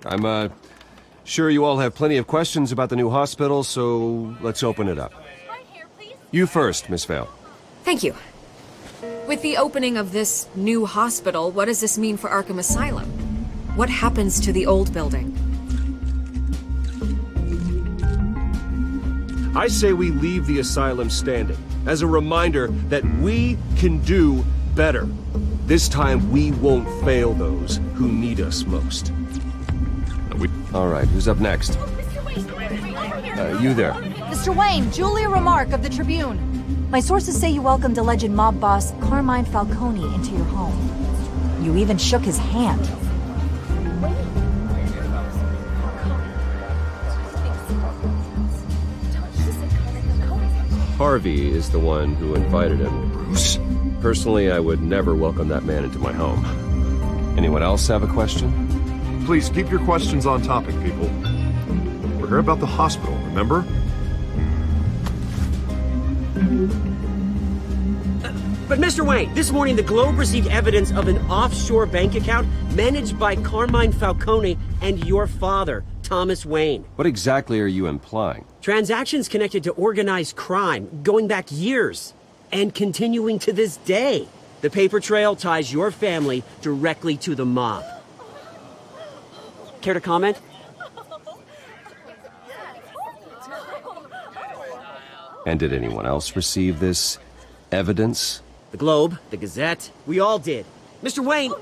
I'm sure you all have plenty of questions about the new hospital, so let's open it up. You first, Miss Vale. Thank you. With the opening of this new hospital, what does this mean for Arkham Asylum? What happens to the old building? I say we leave the asylum standing, as a reminder that we can do better. This time we won't fail those who need us most. All right, who's up next? You there. Mr. Wayne, Julia Remark of the Tribune. My sources say you welcomed alleged mob boss Carmine Falcone into your home. You even shook his hand. Harvey is the one who invited him. Bruce? Personally, I would never welcome that man into my home. Anyone else have a question? Please keep your questions on topic, people. We're here about the hospital, remember? But Mr. Wayne, this morning the Globe received evidence of an offshore bank account managed by Carmine Falcone and your father, Thomas Wayne. What exactly are you implying? Transactions connected to organized crime, going back years, and continuing to this day. The paper trail ties your family directly to the mob. Care to comment? And did anyone else receive this evidence? The Globe, the Gazette, we all did. Mr. Wayne,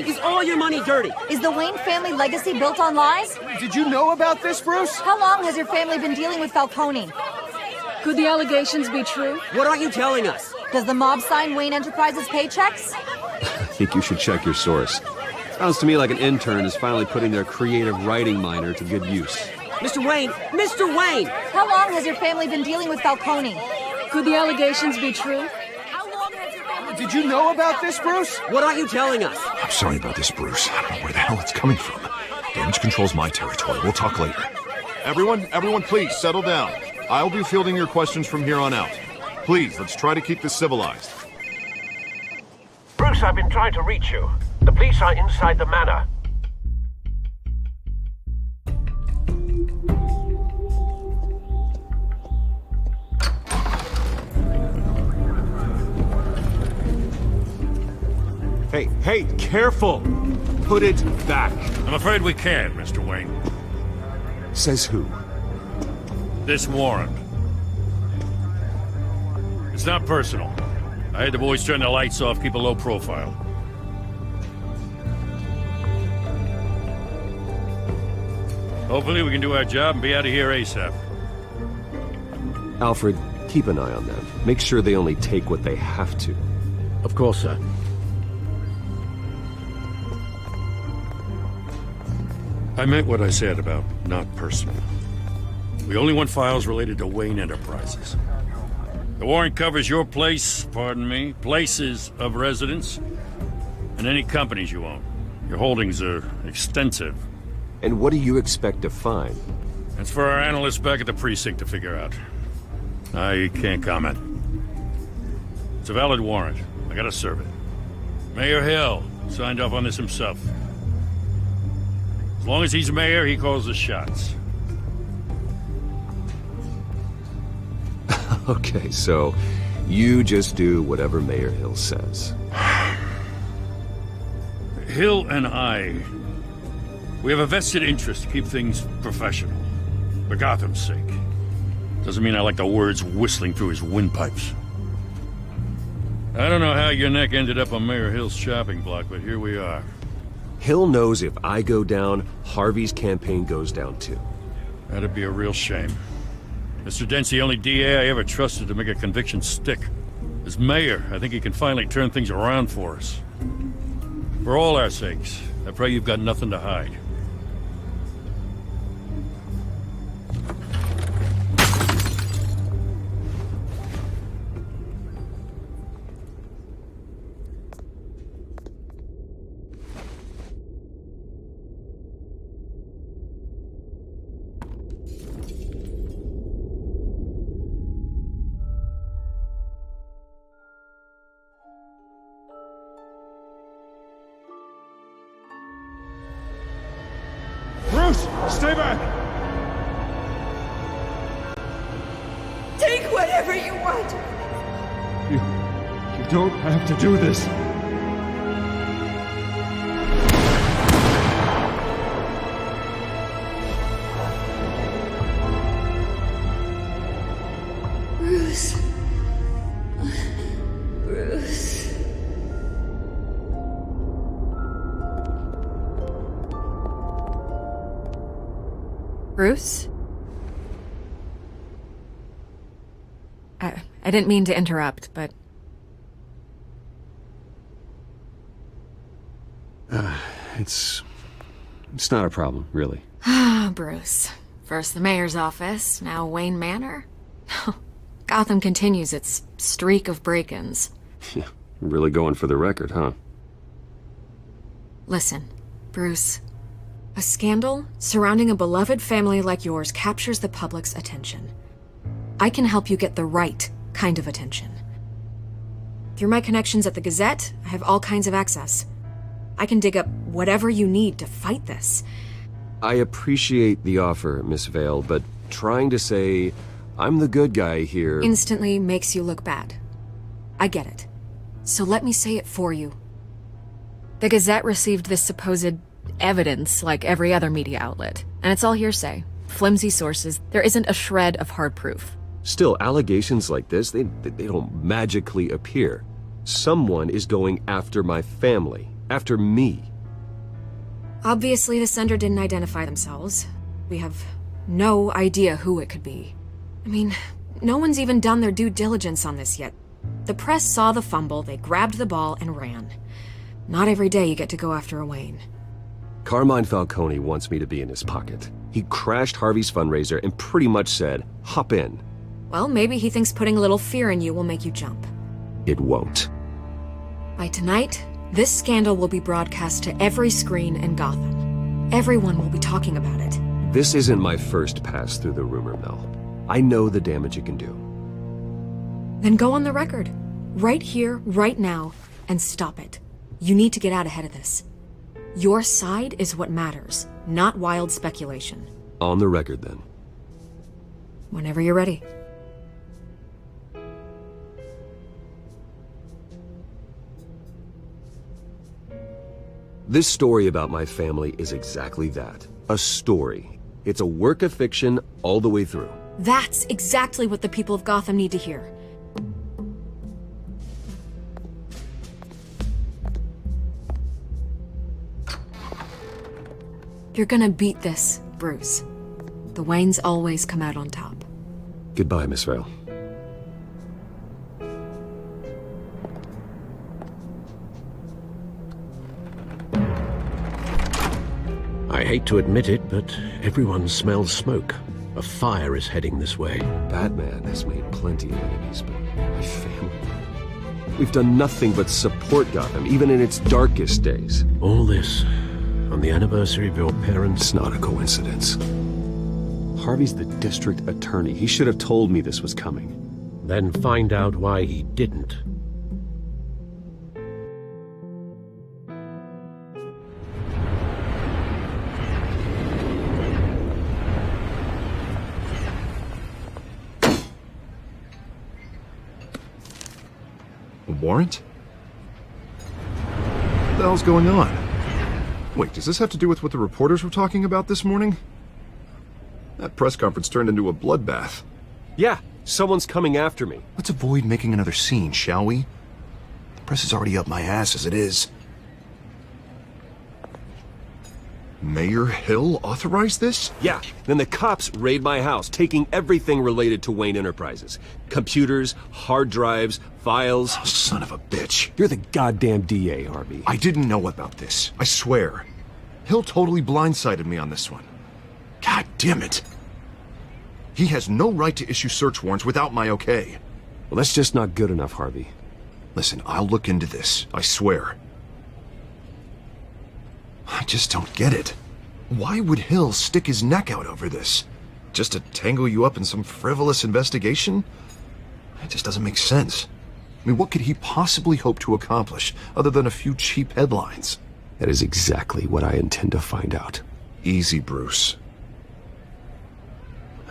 is all your money dirty? Is the Wayne family legacy built on lies? Did you know about this, Bruce? How long has your family been dealing with Falcone? Could the allegations be true? What aren't you telling us? Does the mob sign Wayne Enterprises paychecks? I think you should check your source. Sounds to me like an intern is finally putting their creative writing minor to good use. Mr. Wayne! How long has your family been dealing with Falcone? Could the allegations be true? Did you know about this, Bruce? What aren't you telling us? I'm sorry about this, Bruce. I don't know where the hell it's coming from. Damage control's my territory. We'll talk later. Everyone, please settle down. I'll be fielding your questions from here on out. Please, let's try to keep this civilized. Bruce, I've been trying to reach you. The police are inside the manor. Hey, careful! Put it back. I'm afraid we can't, Mr. Wayne. Says who? This warrant. It's not personal. I had the boys turn the lights off, keep a low profile. Hopefully we can do our job and be out of here ASAP. Alfred, keep an eye on them. Make sure they only take what they have to. Of course, sir. I meant what I said about not personal. We only want files related to Wayne Enterprises. The warrant covers your place, pardon me, places of residence, and any companies you own. Your holdings are extensive. And what do you expect to find? That's for our analysts back at the precinct to figure out. I can't comment. It's a valid warrant. I gotta serve it. Mayor Hill signed off on this himself. As long as he's mayor, he calls the shots. Okay, so you just do whatever Mayor Hill says. Hill and I, we have a vested interest to keep things professional. For Gotham's sake. Doesn't mean I like the words whistling through his windpipes. I don't know how your neck ended up on Mayor Hill's shopping block, but here we are. Hill knows if I go down, Harvey's campaign goes down too. That'd be a real shame. Mr. Dent's the only DA I ever trusted to make a conviction stick. As mayor, I think he can finally turn things around for us. For all our sakes, I pray you've got nothing to hide. Stay back! Take whatever you want! You don't have to do this. Bruce? I didn't mean to interrupt, but... It's not a problem, really. Ah, Bruce. First the mayor's office, now Wayne Manor. Gotham continues its streak of break-ins. Yeah, really going for the record, huh? Listen, Bruce. A scandal surrounding a beloved family like yours captures the public's attention. I can help you get the right kind of attention. Through my connections at the Gazette, I have all kinds of access. I can dig up whatever you need to fight this. I appreciate the offer, Miss Vale, but trying to say I'm the good guy here... instantly makes you look bad. I get it. So let me say it for you. The Gazette received this supposed evidence like every other media outlet, and it's all hearsay. Flimsy sources. There isn't a shred of hard proof. Still, allegations like this, they don't magically appear. Someone is going after my family. After me. Obviously, the sender didn't identify themselves. We have no idea who it could be. I mean, no one's even done their due diligence on this yet. The press saw the fumble, they grabbed the ball and ran. Not every day you get to go after a Wayne. Carmine Falcone wants me to be in his pocket. He crashed Harvey's fundraiser and pretty much said, hop in. Well, maybe he thinks putting a little fear in you will make you jump. It won't. By tonight, this scandal will be broadcast to every screen in Gotham. Everyone will be talking about it. This isn't my first pass through the rumor mill. I know the damage it can do. Then go on the record. Right here, right now, and stop it. You need to get out ahead of this. Your side is what matters, not wild speculation. On the record, then. Whenever you're ready. This story about my family is exactly that. A story. It's a work of fiction all the way through. That's exactly what the people of Gotham need to hear. You're gonna beat this, Bruce. The Waynes always come out on top. Goodbye, Miss Vale. I hate to admit it, but everyone smells smoke. A fire is heading this way. Batman has made plenty of enemies, but my family... We've done nothing but support Gotham, even in its darkest days. All this on the anniversary of your parents'... It's not a coincidence. Harvey's the district attorney. He should have told me this was coming. Then find out why he didn't. A warrant? What the hell's going on? Wait, does this have to do with what the reporters were talking about this morning? That press conference turned into a bloodbath. Yeah, someone's coming after me. Let's avoid making another scene, shall we? The press is already up my ass as it is. Mayor Hill authorized this? Yeah, then the cops raid my house, taking everything related to Wayne Enterprises. Computers, hard drives, files. Oh, son of a bitch. You're the goddamn DA, Harvey. I didn't know about this, I swear. Hill totally blindsided me on this one. God damn it. He has no right to issue search warrants without my okay. Well, that's just not good enough, Harvey. Listen, I'll look into this, I swear. I just don't get it. Why would Hill stick his neck out over this? Just to tangle you up in some frivolous investigation? It just doesn't make sense. I mean, what could he possibly hope to accomplish other than a few cheap headlines? That is exactly what I intend to find out. Easy, Bruce.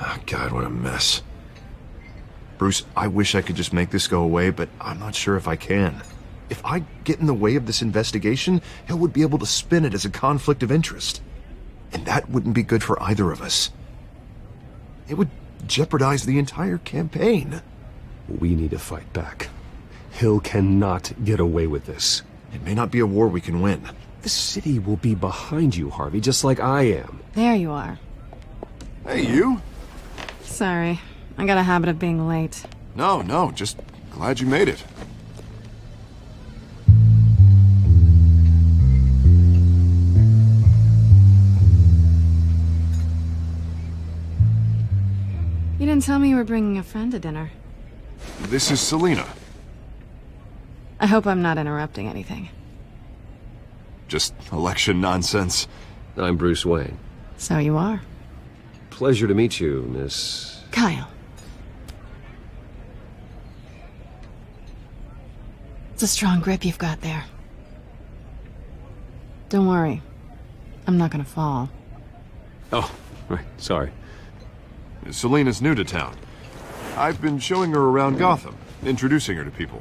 Oh, God, what a mess. Bruce, I wish I could just make this go away, but I'm not sure if I can. If I get in the way of this investigation, Hill would be able to spin it as a conflict of interest. And that wouldn't be good for either of us. It would jeopardize the entire campaign. We need to fight back. Hill cannot get away with this. It may not be a war we can win. The city will be behind you, Harvey, just like I am. There you are. Hey, you. Sorry. I got a habit of being late. No, just glad you made it. You didn't tell me you were bringing a friend to dinner. This is Selina. I hope I'm not interrupting anything. Just election nonsense. I'm Bruce Wayne. So you are. Pleasure to meet you, Miss... Kyle. It's a strong grip you've got there. Don't worry. I'm not gonna fall. Oh, right, sorry. Selina's new to town. I've been showing her around Gotham, introducing her to people.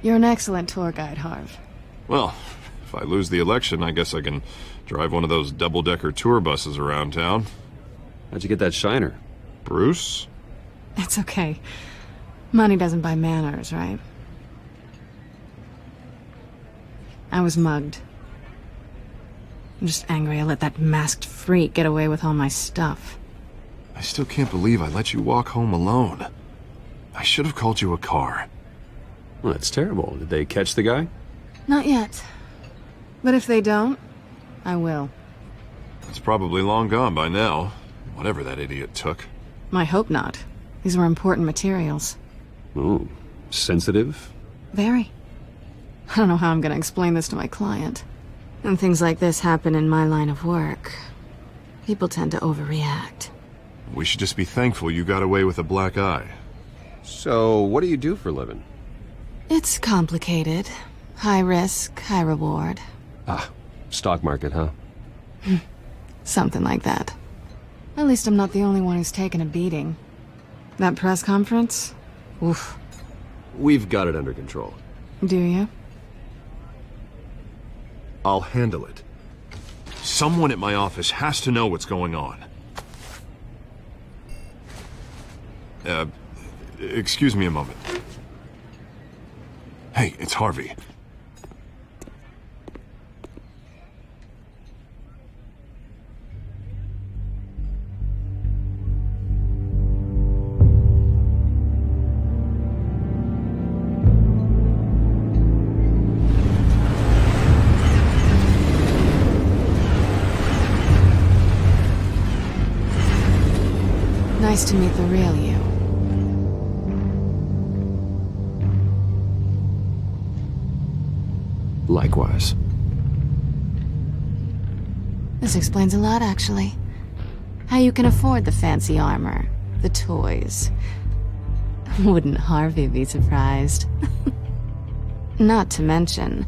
You're an excellent tour guide, Harv. Well, if I lose the election, I guess I can drive one of those double-decker tour buses around town. How'd you get that shiner? Bruce? It's okay. Money doesn't buy manners, right? I was mugged. I'm just angry I let that masked freak get away with all my stuff. I still can't believe I let you walk home alone. I should have called you a car. Well, that's terrible. Did they catch the guy? Not yet. But if they don't, I will. It's probably long gone by now, whatever that idiot took. I hope not. These were important materials. Ooh, sensitive? Very. I don't know how I'm gonna explain this to my client. When things like this happen in my line of work, people tend to overreact. We should just be thankful you got away with a black eye. So, what do you do for a living? It's complicated. High risk, high reward. Ah, stock market, huh? Something like that. At least I'm not the only one who's taken a beating. That press conference? Oof. We've got it under control. Do you? I'll handle it. Someone at my office has to know what's going on. Excuse me a moment. Hey, it's Harvey. Nice to meet the real you. Likewise. This explains a lot, actually. How you can afford the fancy armor, the toys. Wouldn't Harvey be surprised? Not to mention,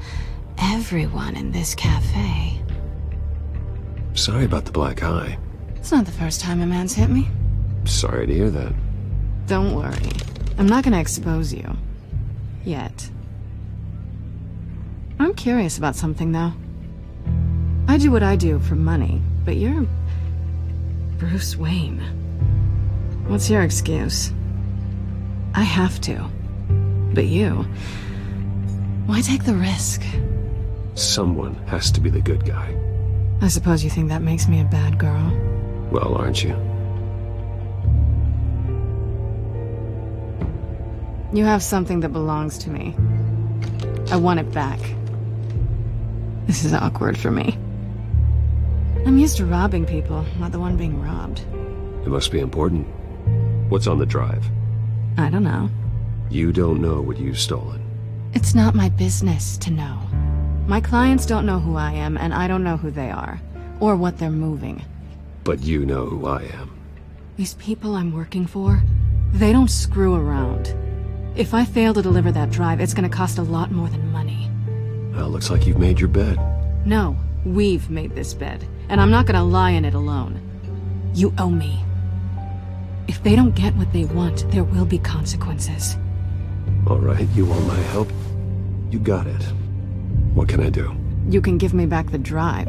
everyone in this cafe. Sorry about the black eye. It's not the first time a man's hit me. Sorry to hear that. Don't worry. I'm not gonna expose you. Yet. I'm curious about something, though. I do what I do for money, but you're... Bruce Wayne. What's your excuse? I have to. But you... Why take the risk? Someone has to be the good guy. I suppose you think that makes me a bad girl. Well, aren't you? You have something that belongs to me. I want it back. This is awkward for me. I'm used to robbing people, not the one being robbed. It must be important. What's on the drive? I don't know. You don't know what you've stolen. It's not my business to know. My clients don't know who I am, and I don't know who they are, or what they're moving. But you know who I am. These people I'm working for, they don't screw around. If I fail to deliver that drive, it's gonna cost a lot more than money. Well, looks like you've made your bed. No, we've made this bed, and I'm not gonna lie in it alone. You owe me. If they don't get what they want, there will be consequences. All right, you want my help? You got it. What can I do? You can give me back the drive.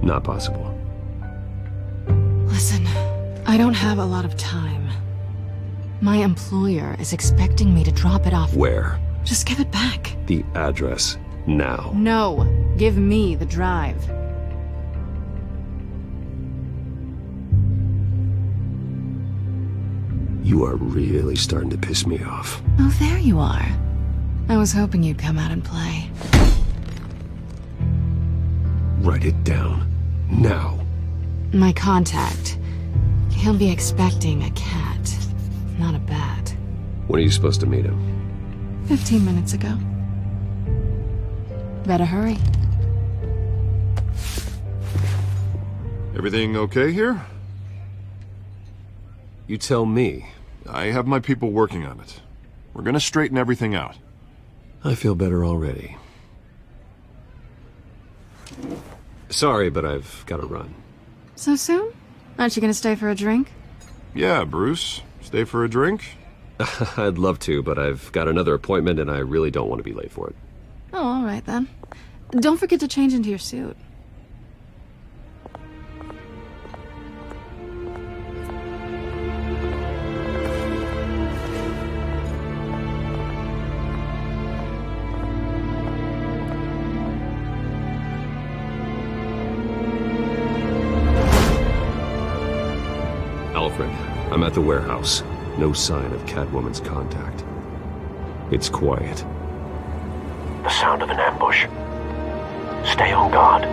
Not possible. Listen, I don't have a lot of time. My employer is expecting me to drop it off. Where? Just give it back. The address, now. No, give me the drive. You are really starting to piss me off. Oh, there you are. I was hoping you'd come out and play. Write it down. Now. My contact. He'll be expecting a cat, not a bat. When are you supposed to meet him? 15 minutes ago. Better hurry. Everything okay here? You tell me. I have my people working on it. We're gonna straighten everything out. I feel better already. Sorry, but I've got to run. So soon? Aren't you gonna stay for a drink? Yeah, Bruce. Stay for a drink? I'd love to, but I've got another appointment and I really don't want to be late for it. Oh, all right then. Don't forget to change into your suit. Alfred, I'm at the warehouse. No sign of Catwoman's contact. It's quiet. The sound of an ambush. Stay on guard.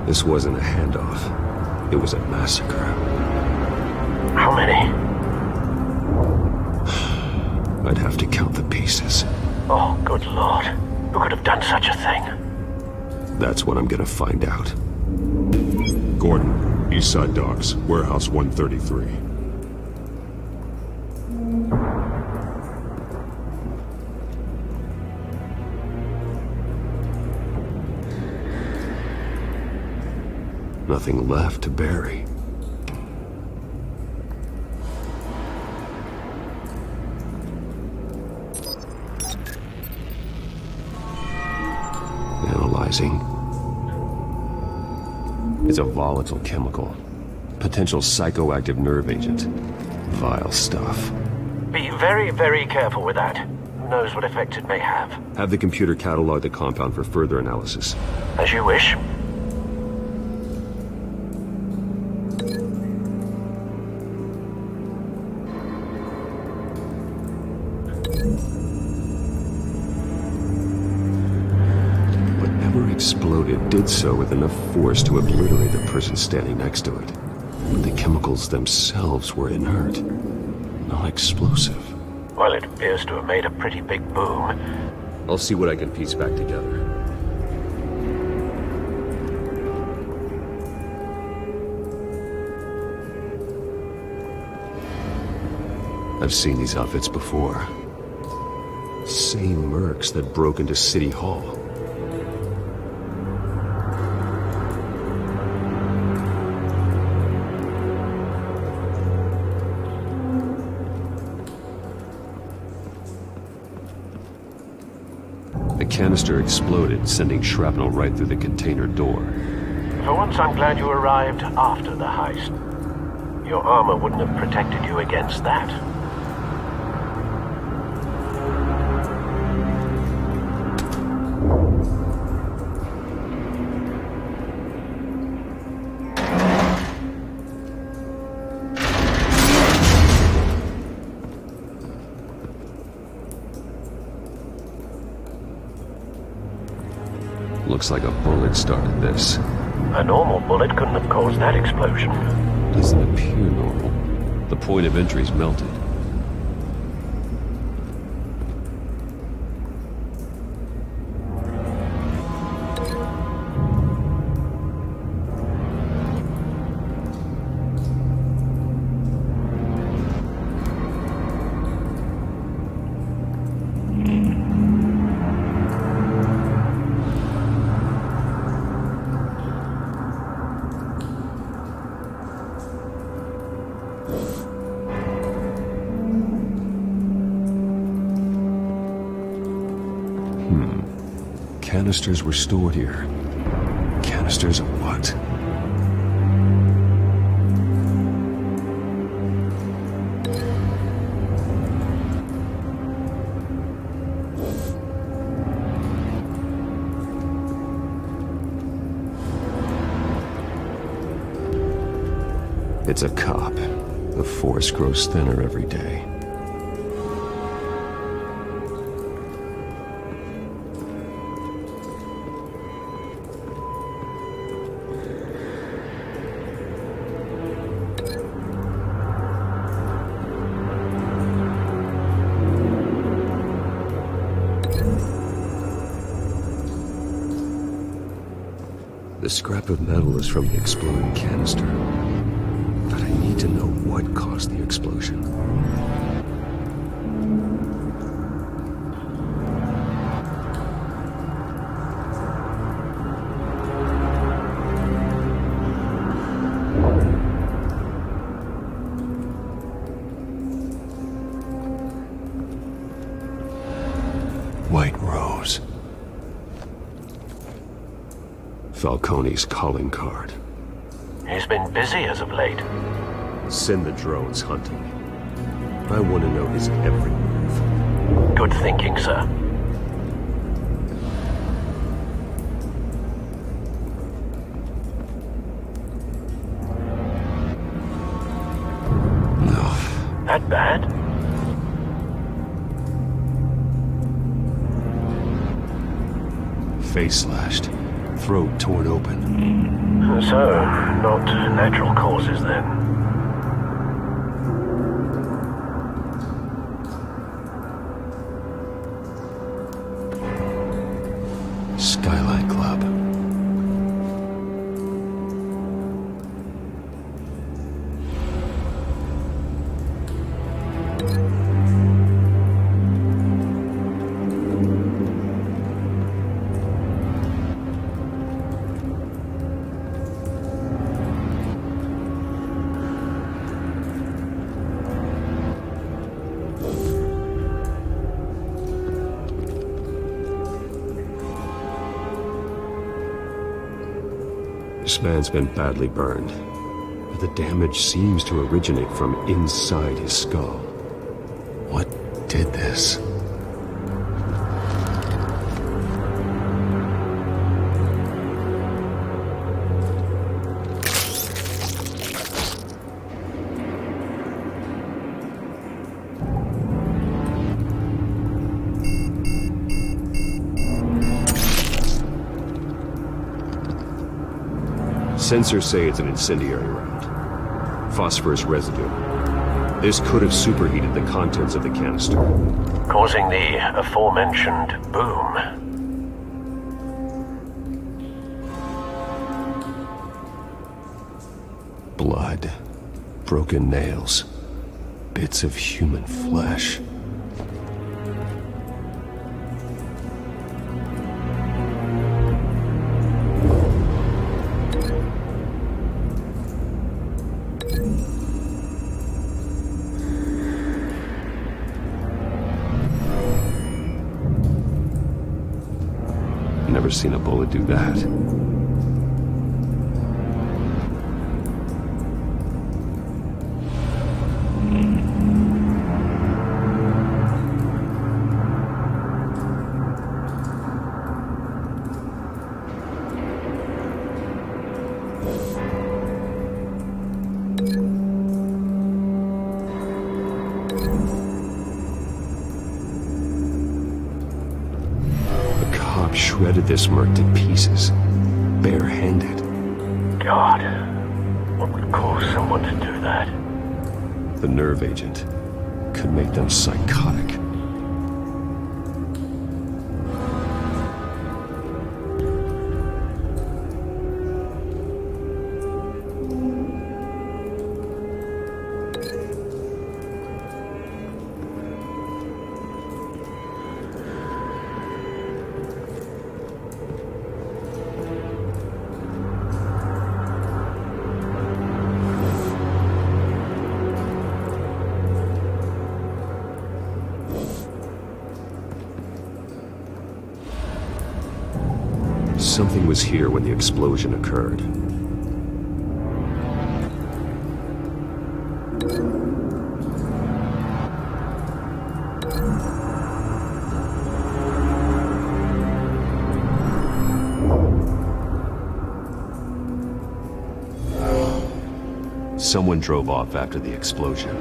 This wasn't a handoff. It was a massacre. How many? I'd have to count the pieces. Oh, good lord. Who could have done such a thing? That's what I'm gonna find out. Gordon, East Side Docks, Warehouse 133. Nothing left to bury. Analyzing. It's a volatile chemical. Potential psychoactive nerve agent. Vile stuff. Be very, very careful with that. Who knows what effect it may have. Have the computer catalog the compound for further analysis. As you wish. Exploded did so with enough force to obliterate the person standing next to it. But the chemicals themselves were inert, not explosive. Well, it appears to have made a pretty big boom. I'll see what I can piece back together. I've seen these outfits before. Same mercs that broke into City Hall. The canister exploded, sending shrapnel right through the container door. For once, I'm glad you arrived after the heist. Your armor wouldn't have protected you against that. Looks like a bullet started this. A normal bullet couldn't have caused that explosion. Doesn't appear normal. The point of entry's melted. Canisters were stored here. Canisters of what? It's a cop. The force grows thinner every day. The scrap of metal is from the exploding canister. But I need to know what caused the explosion. White Rose. Falcone's calling card. He's been busy as of late. Send the drones hunting. I want to know his every move. Good thinking, sir. No. That bad? Face slashed. Throat torn open. So, not natural causes then. Skyline Club. This man's been badly burned, but the damage seems to originate from inside his skull. What did this? Sensors say it's an incendiary round. Phosphorus residue. This could have superheated the contents of the canister, causing the aforementioned boom. Blood. Broken nails. Bits of human flesh. Never seen a bullet do that. Shredded this merc to pieces, barehanded. God, what would cause someone to do that? The nerve agent could make them psychotic. Something was here when the explosion occurred. Someone drove off after the explosion.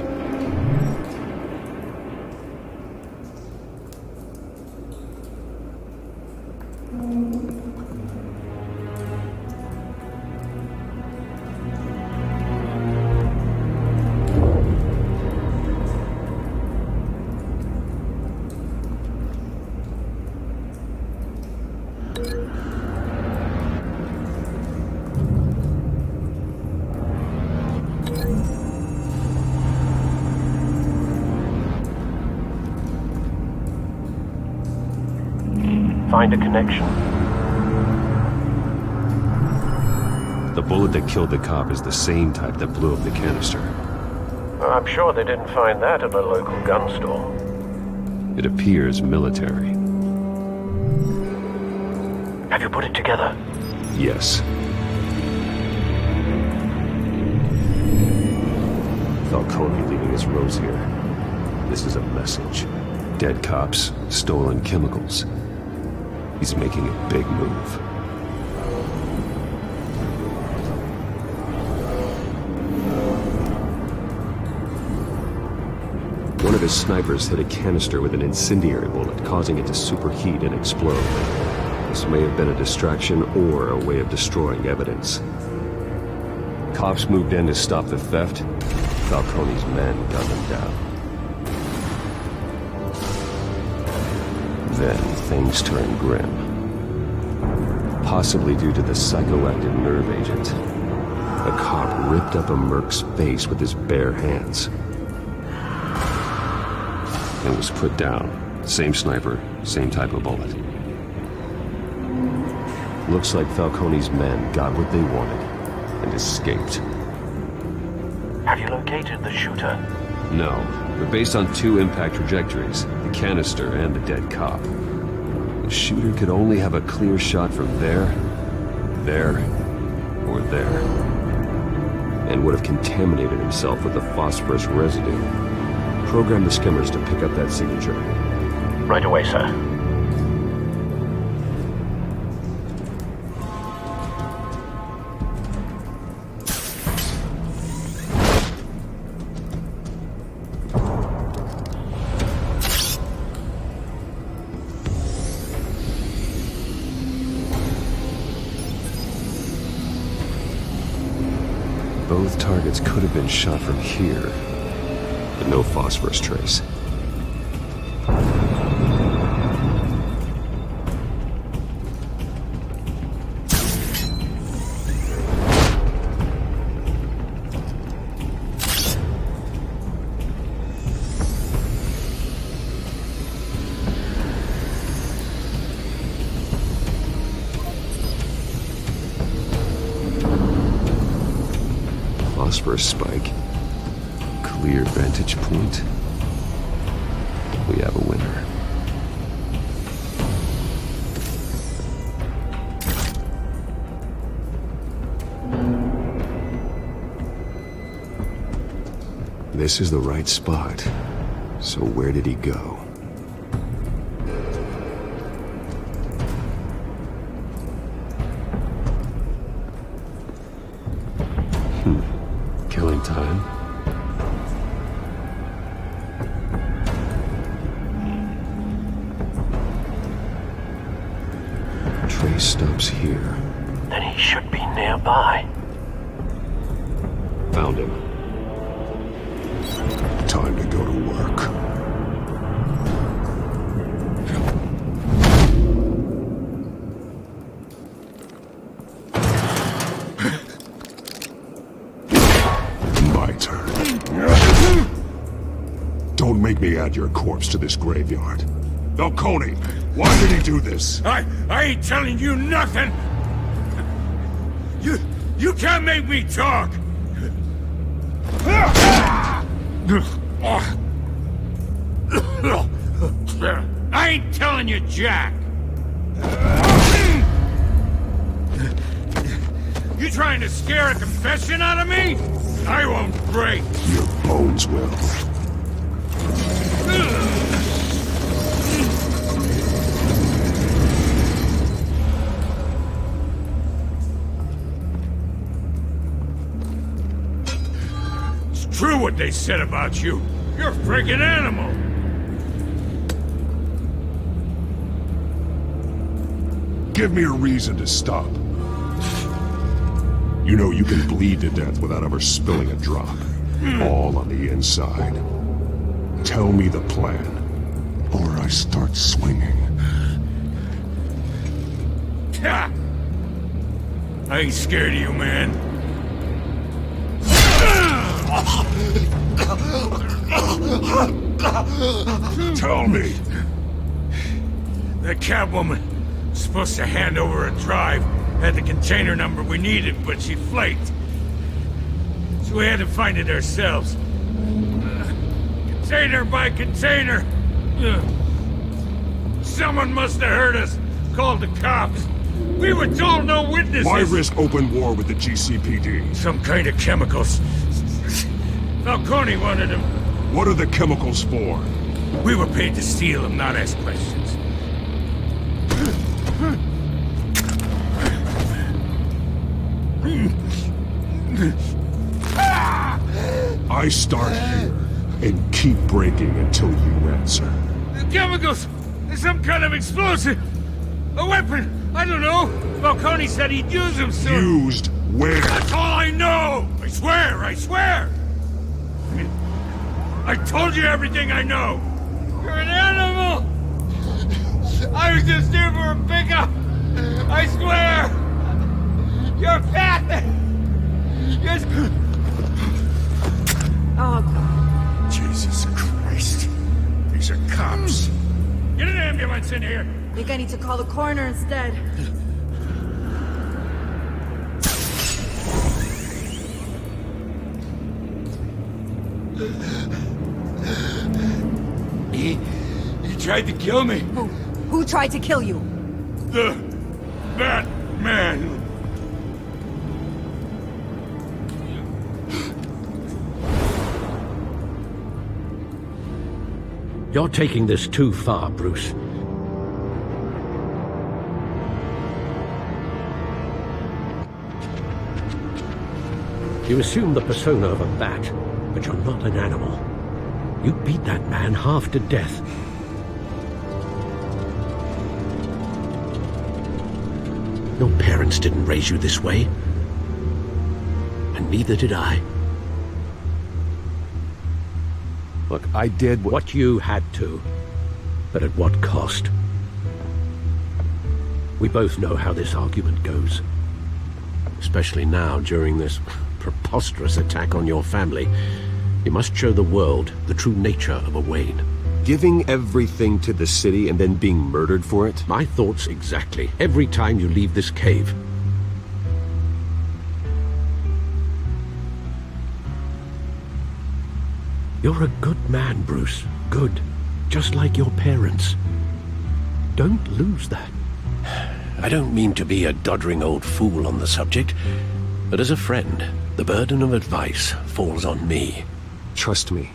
Find a connection. The bullet that killed the cop is the same type that blew up the canister. I'm sure they didn't find that at a local gun store. It appears military. Have you put it together? Yes. Falcone leaving his rose here. This is a message. Dead cops, stolen chemicals. He's making a big move. One of his snipers hit a canister with an incendiary bullet, causing it to superheat and explode. This may have been a distraction or a way of destroying evidence. Cops moved in to stop the theft. Falcone's men gunned them down. Then things turned grim. Possibly due to the psychoactive nerve agent. A cop ripped up a merc's face with his bare hands. And was put down. Same sniper, same type of bullet. Looks like Falcone's men got what they wanted and escaped. Have you located the shooter? No, but based on two impact trajectories, the canister and the dead cop, the shooter could only have a clear shot from there, or there, and would have contaminated himself with the phosphorus residue. Program the skimmers to pick up that signature. Right away, sir. Both targets could have been shot from here, but no phosphorus trace. Phosphorus spike. Clear vantage point. We have a winner. This is the right spot. So where did he go? Killing time. Trace stops here. Then he should be nearby. Found him. Time to go to work. My turn. Don't make me add your corpse to this graveyard. Falcone, why did he do this? I ain't telling you nothing! You can't make me talk! I ain't telling you, Jack! You trying to scare a confession out of me? I won't break. Your bones will. It's true what they said about you. You're a freaking animal. Give me a reason to stop. You know you can bleed to death without ever spilling a drop. All on the inside. Tell me the plan, or I start swinging. Ha! I ain't scared of you, man. Tell me. The Catwoman was supposed to hand over a drive. Had the container number we needed, but she flaked. So we had to find it ourselves. Container by container. Someone must have heard us. Called the cops. We were told no witnesses. Why risk open war with the GCPD? Some kind of chemicals. Falcone wanted them. What are the chemicals for? We were paid to steal them, not ask questions. I start here and keep breaking until you answer. The chemicals! There's some kind of explosive! A weapon! I don't know! Falcone said he'd use them soon! Used where? That's all I know! I swear! I swear! I told you everything I know! You're an animal! I was just here for a pickup! I swear! You're fat! You're... Oh, God. Jesus Christ. These are cops. Get an ambulance in here! I think I need to call the coroner instead. He tried to kill me. Who tried to kill you? The Batman. You're taking this too far, Bruce. You assume the persona of a bat, but you're not an animal. You beat that man half to death. Your parents didn't raise you this way. And neither did I. Look, I did what you had to, but at what cost? We both know how this argument goes. Especially now, during this preposterous attack on your family. You must show the world the true nature of a Wayne. Giving everything to the city and then being murdered for it? My thoughts exactly. Every time you leave this cave. You're a good man, Bruce. Good. Just like your parents. Don't lose that. I don't mean to be a doddering old fool on the subject, but as a friend, the burden of advice falls on me. Trust me,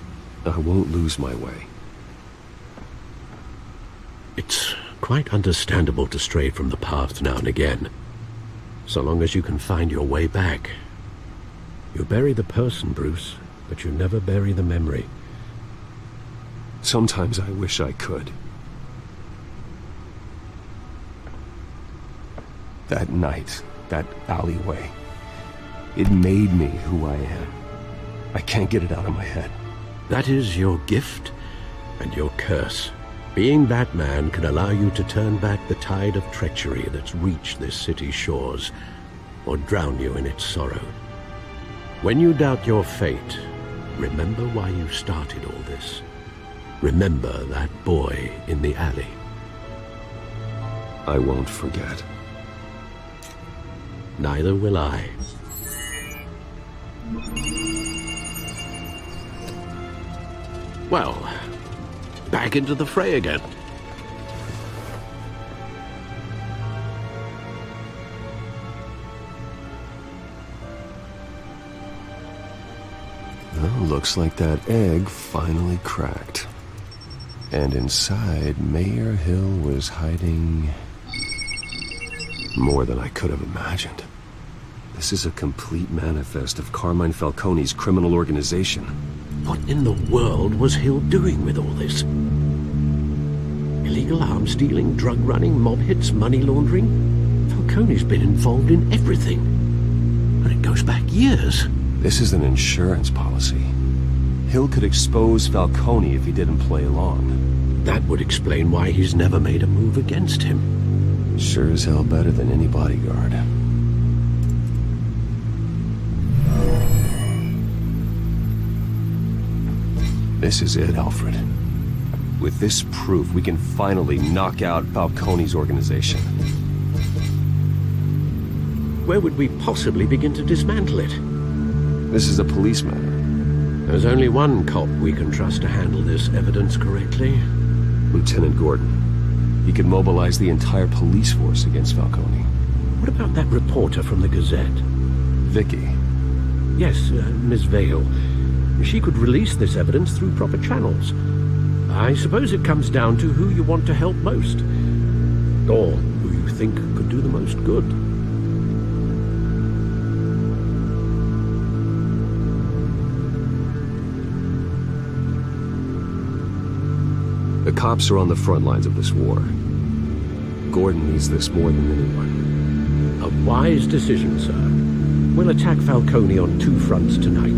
I won't lose my way. It's quite understandable to stray from the path now and again, so long as you can find your way back. You bury the person, Bruce, but you never bury the memory. Sometimes I wish I could. That night, that alleyway, it made me who I am. I can't get it out of my head. That is your gift and your curse. Being Batman can allow you to turn back the tide of treachery that's reached this city's shores, or drown you in its sorrow. When you doubt your fate, remember why you started all this. Remember that boy in the alley. I won't forget. Neither will I. Well, back into the fray again. Well, looks like that egg finally cracked. And inside, Mayor Hill was hiding more than I could have imagined. This is a complete manifest of Carmine Falcone's criminal organization. What in the world was Hill doing with all this? Illegal arms dealing, drug running, mob hits, money laundering? Falcone's been involved in everything. And it goes back years. This is an insurance policy. Hill could expose Falcone if he didn't play along. That would explain why he's never made a move against him. Sure as hell better than any bodyguard. This is it, Alfred. With this proof, we can finally knock out Falcone's organization. Where would we possibly begin to dismantle it? This is a police matter. There's only one cop we can trust to handle this evidence correctly. Lieutenant Gordon. He could mobilize the entire police force against Falcone. What about that reporter from the Gazette? Vicky. Yes, Miss Vale. She could release this evidence through proper channels. I suppose it comes down to who you want to help most. Or who you think could do the most good. The cops are on the front lines of this war. Gordon needs this more than anyone. A wise decision, sir. We'll attack Falcone on two fronts tonight.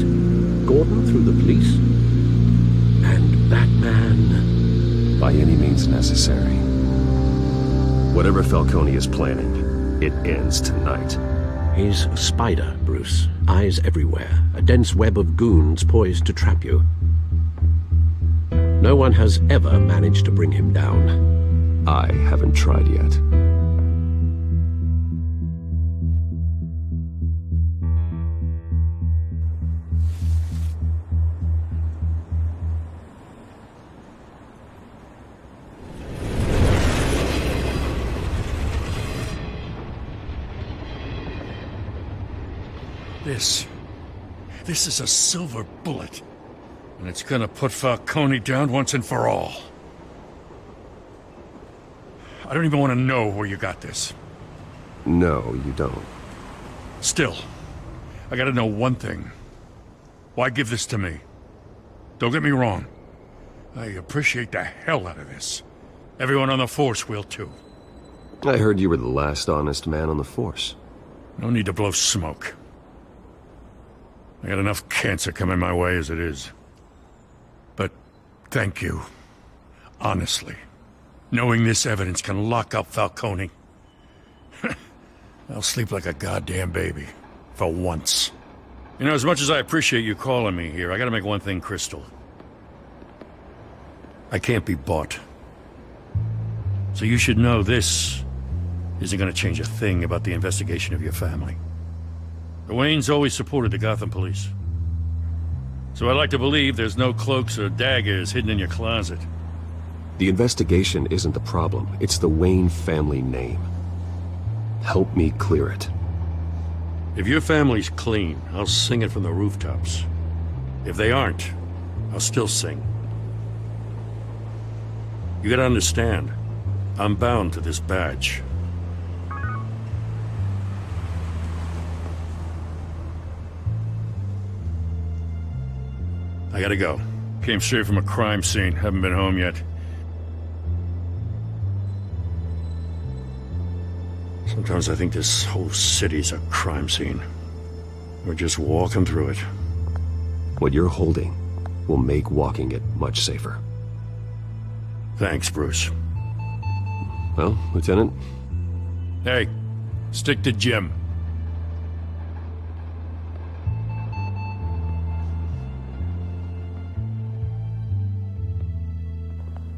Gordon through the police, and Batman... by any means necessary. Whatever Falcone is planning, it ends tonight. He's a spider, Bruce. Eyes everywhere. A dense web of goons poised to trap you. No one has ever managed to bring him down. I haven't tried yet. This is a silver bullet. And it's gonna put Falcone down once and for all. I don't even want to know where you got this. No, you don't. Still, I gotta know one thing. Why give this to me? Don't get me wrong. I appreciate the hell out of this. Everyone on the Force will too. I heard you were the last honest man on the Force. No need to blow smoke. I got enough cancer coming my way as it is. But thank you. Honestly. Knowing this evidence can lock up Falcone. I'll sleep like a goddamn baby. For once. You know, as much as I appreciate you calling me here, I gotta make one thing crystal. I can't be bought. So you should know this isn't gonna change a thing about the investigation of your family. The Waynes always supported the Gotham police. So I'd like to believe there's no cloaks or daggers hidden in your closet. The investigation isn't the problem. It's the Wayne family name. Help me clear it. If your family's clean, I'll sing it from the rooftops. If they aren't, I'll still sing. You gotta understand, I'm bound to this badge. I gotta go. Came straight from a crime scene. Haven't been home yet. Sometimes I think this whole city's a crime scene. We're just walking through it. What you're holding will make walking it much safer. Thanks, Bruce. Well, Lieutenant? Hey, stick to Jim.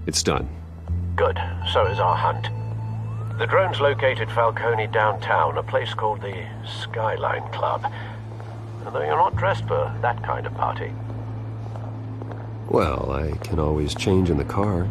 It's done. Good. So is our hunt. The drones located Falcone downtown, a place called the Skyline Club. Although you're not dressed for that kind of party. Well, I can always change in the car.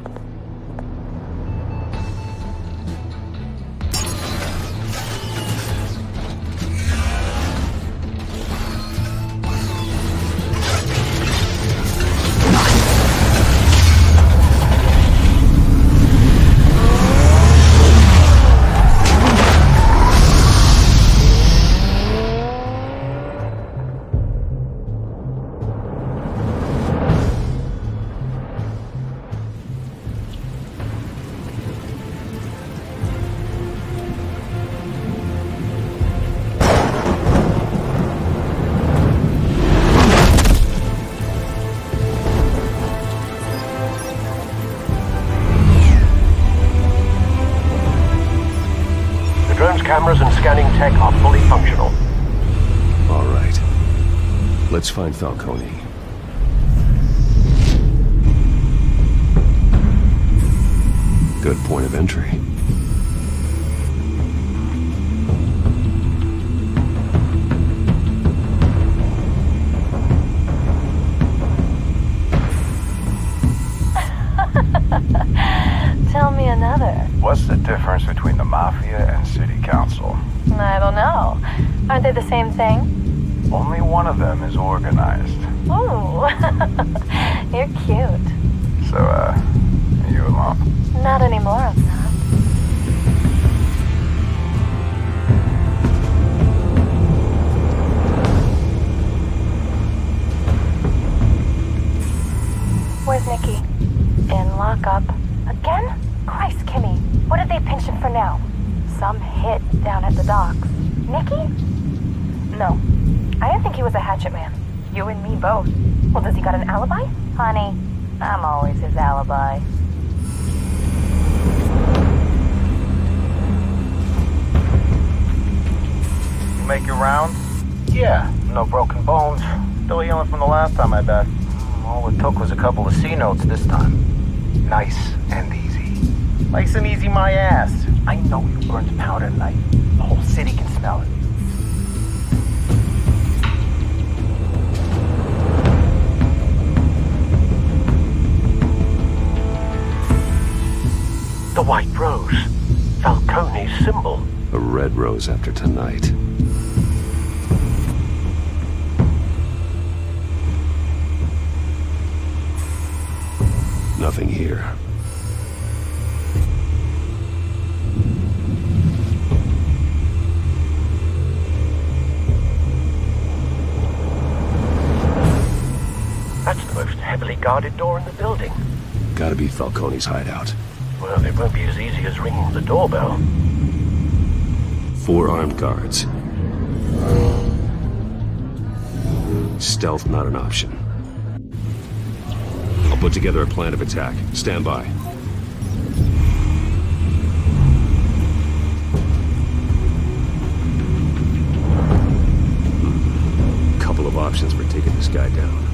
scanning tech are fully functional. All right. Let's find Falcone. Good point of entry. Tell me another. What's the difference between the Mafia and City Council? I don't know. Aren't they the same thing? Only one of them is organized. Ooh, you're cute. So, are you alone? Not anymore, I'm not. Where's Nikki? In lockup. Again? Christ, Kimmy. What did they pinch him for now? Some hit down at the docks. Nikki? No. I didn't think he was a hatchet man. You and me both. Well, does he got an alibi? Honey, I'm always his alibi. You make your round? Yeah, no broken bones. Still healing from the last time, I bet. All it took was a couple of C notes this time. Nice and easy. Nice and easy, my ass. I know you burned powder tonight. The whole city can smell it. The white rose. Falcone's symbol. A red rose after tonight. Nothing here. That's the most heavily guarded door in the building. Gotta be Falcone's hideout. Well, it won't be as easy as ringing the doorbell. 4 armed guards. Stealth not an option. I'll put together a plan of attack. Stand by. Couple of options for taking this guy down.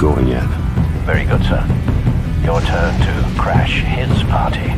going in. Very good, sir. Your turn to crash his party.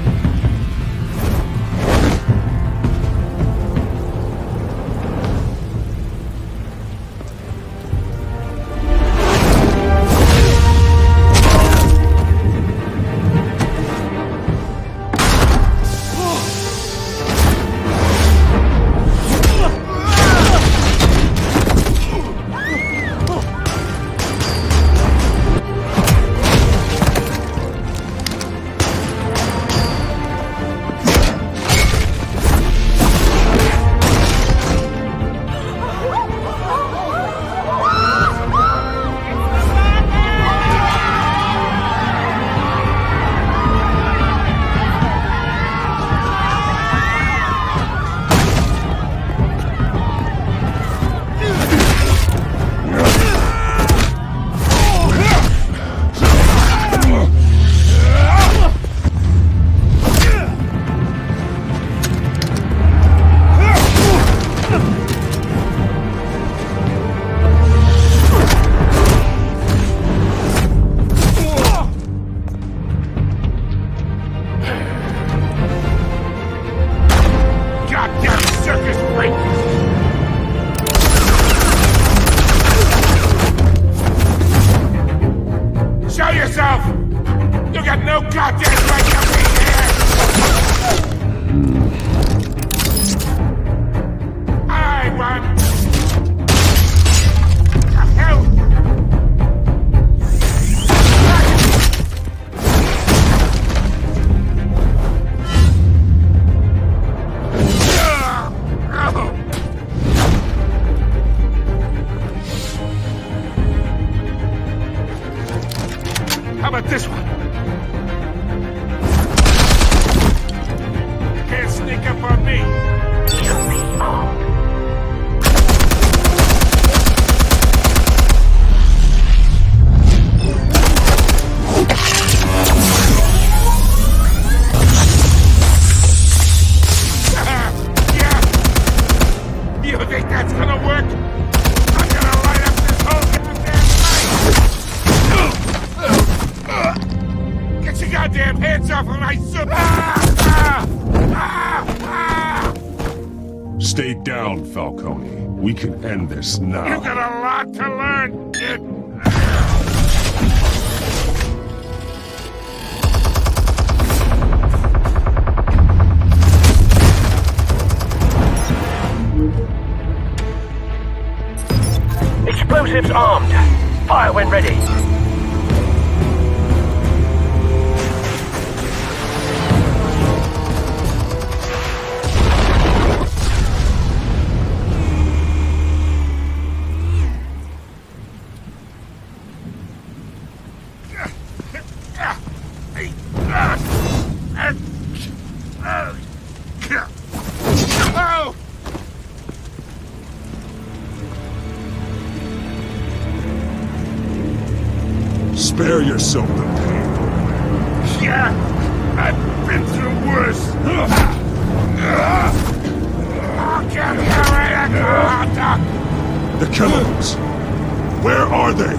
Stay down, Falcone. We can end this now. You got a lot to learn, kid. Explosives armed. Fire when ready. Spare yourself the pain. Yeah, I've been through worse. Get me The chemicals. Where are they?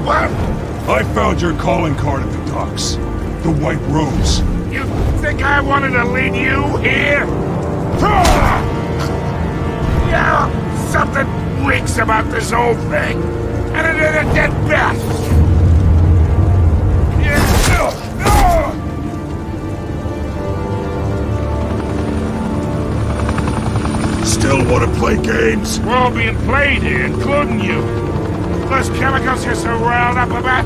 What? I found your calling card at the docks. The White Rose. You think I wanted to lead you here? Yeah, something reeks about this whole thing. And it is a dead bat. Still want to play games? We're all being played here, including you. Those chemicals you're so riled up about,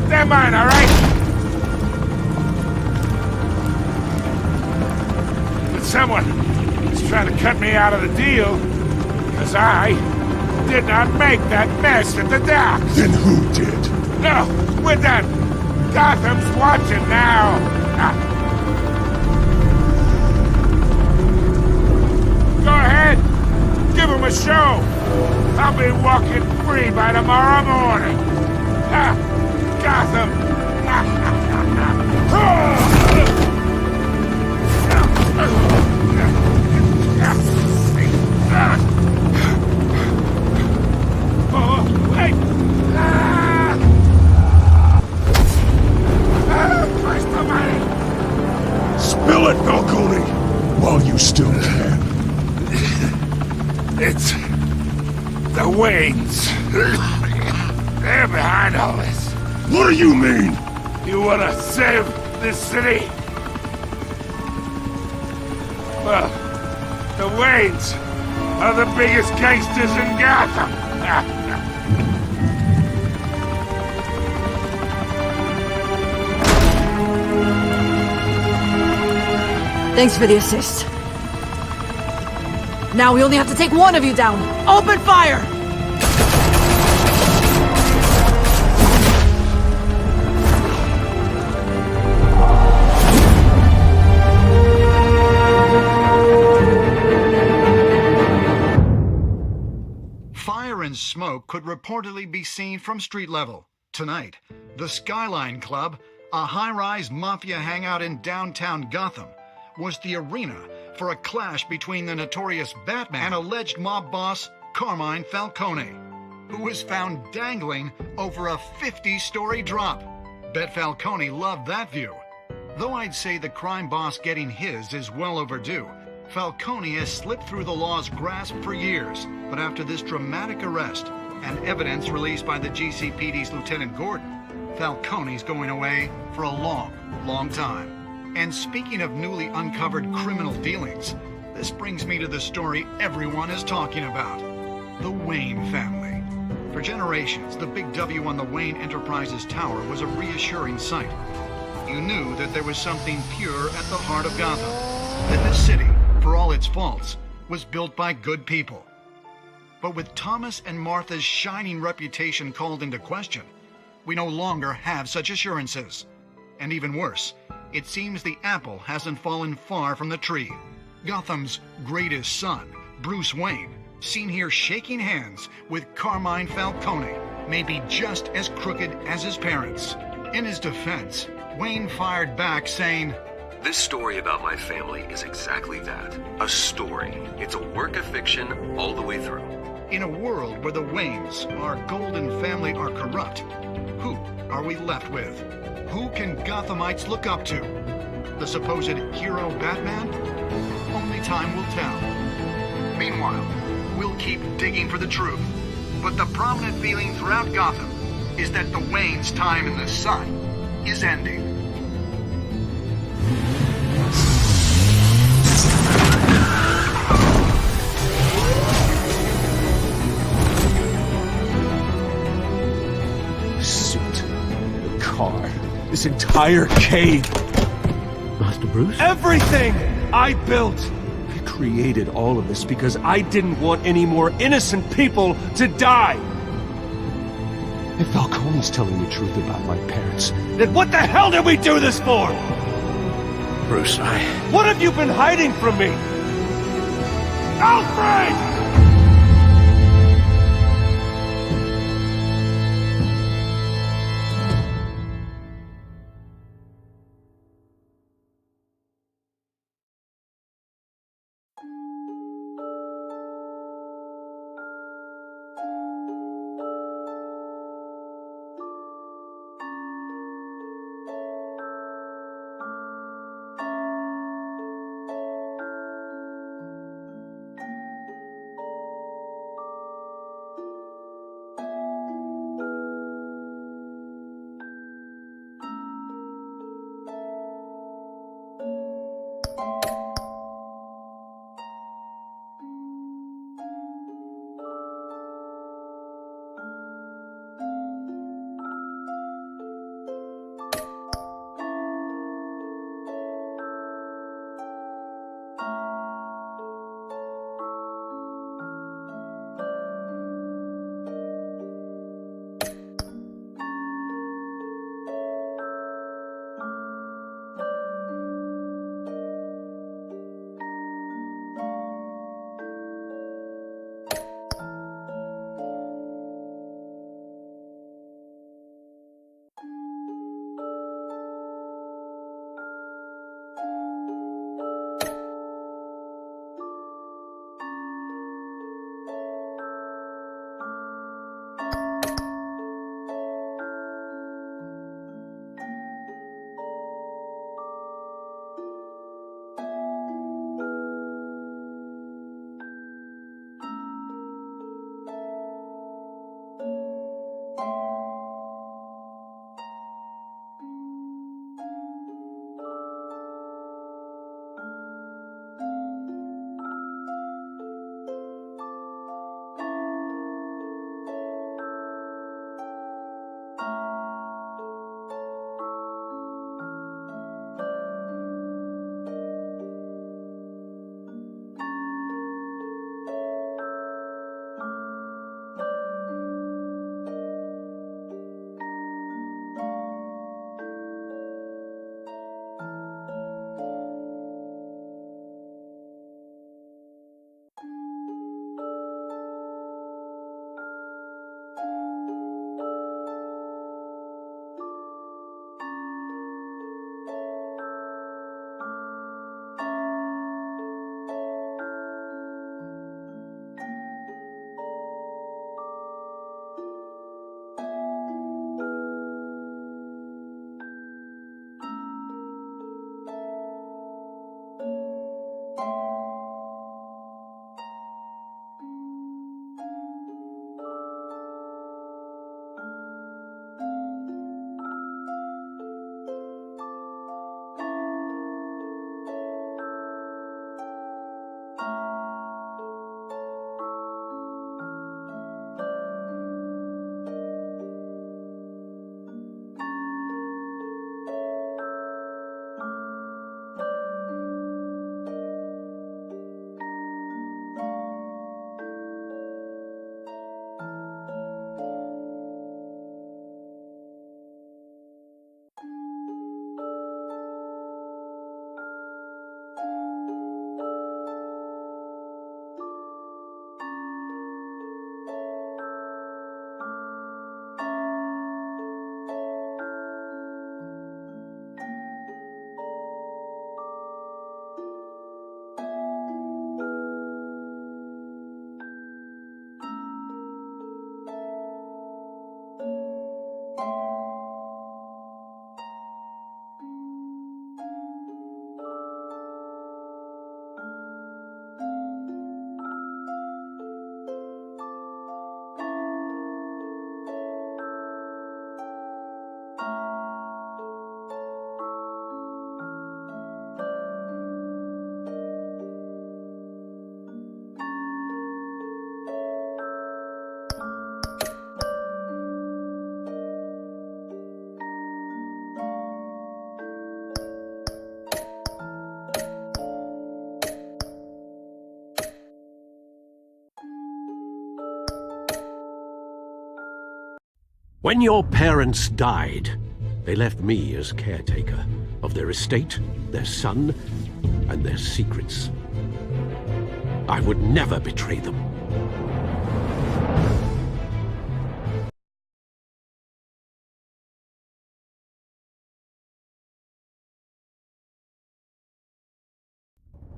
they're mine, all right? But someone is trying to cut me out of the deal, because I did not make that mess at the docks. Then who did? No, we're done. Gotham's watching now. Go ahead. Give him a show. I'll be walking free by tomorrow morning. Gotham. Oh, wait. It's the Waynes. They're behind all this. What do you mean? You want to save this city? Well, the Waynes are the biggest gangsters in Gotham. Thanks for the assist. Now we only have to take one of you down. Open fire! Fire and smoke could reportedly be seen from street level. Tonight, the Skyline Club, a high-rise mafia hangout in downtown Gotham, was the arena for a clash between the notorious Batman and alleged mob boss Carmine Falcone, who was found dangling over a 50-story drop. Bet Falcone loved that view. Though I'd say the crime boss getting his is well overdue, Falcone has slipped through the law's grasp for years, but after this dramatic arrest and evidence released by the GCPD's Lieutenant Gordon, Falcone's going away for a long, long time. And speaking of newly uncovered criminal dealings, this brings me to the story everyone is talking about: the Wayne family. For generations, the big W on the Wayne Enterprises Tower was a reassuring sight. You knew that there was something pure at the heart of Gotham, that this city, for all its faults, was built by good people. But with Thomas and Martha's shining reputation called into question, we no longer have such assurances. And even worse, it seems the apple hasn't fallen far from the tree. Gotham's greatest son, Bruce Wayne, seen here shaking hands with Carmine Falcone, may be just as crooked as his parents. In his defense, Wayne fired back saying, "This story about my family is exactly that. A story. It's a work of fiction all the way through." In a world where the Waynes, our golden family, are corrupt, who are we left with? Who can Gothamites look up to? The supposed hero Batman? Only time will tell. Meanwhile, we'll keep digging for the truth. But the prominent feeling throughout Gotham is that the Waynes' time in the sun is ending. This entire cave. Master Bruce? Everything I built. I created all of this because I didn't want any more innocent people to die. If Falcone's telling the truth about my parents, then what the hell did we do this for? Bruce, What have you been hiding from me? Alfred! When your parents died, they left me as caretaker of their estate, their son, and their secrets. I would never betray them.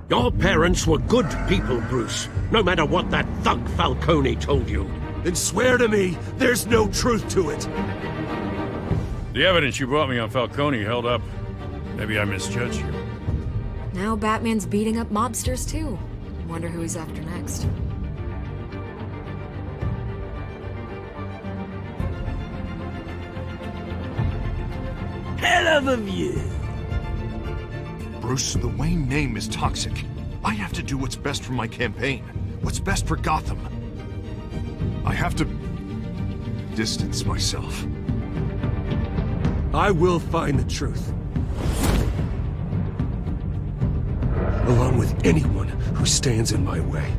Your parents were good people, Bruce, no matter what that thug Falcone told you. Then swear to me there's no truth to it. The evidence you brought me on Falcone held up. Maybe I misjudged you. Now Batman's beating up mobsters too. Wonder who he's after next. Hell of a view. Bruce, the Wayne name is toxic. I have to do what's best for my campaign. What's best for Gotham. I have to distance myself. I will find the truth. Along with anyone who stands in my way.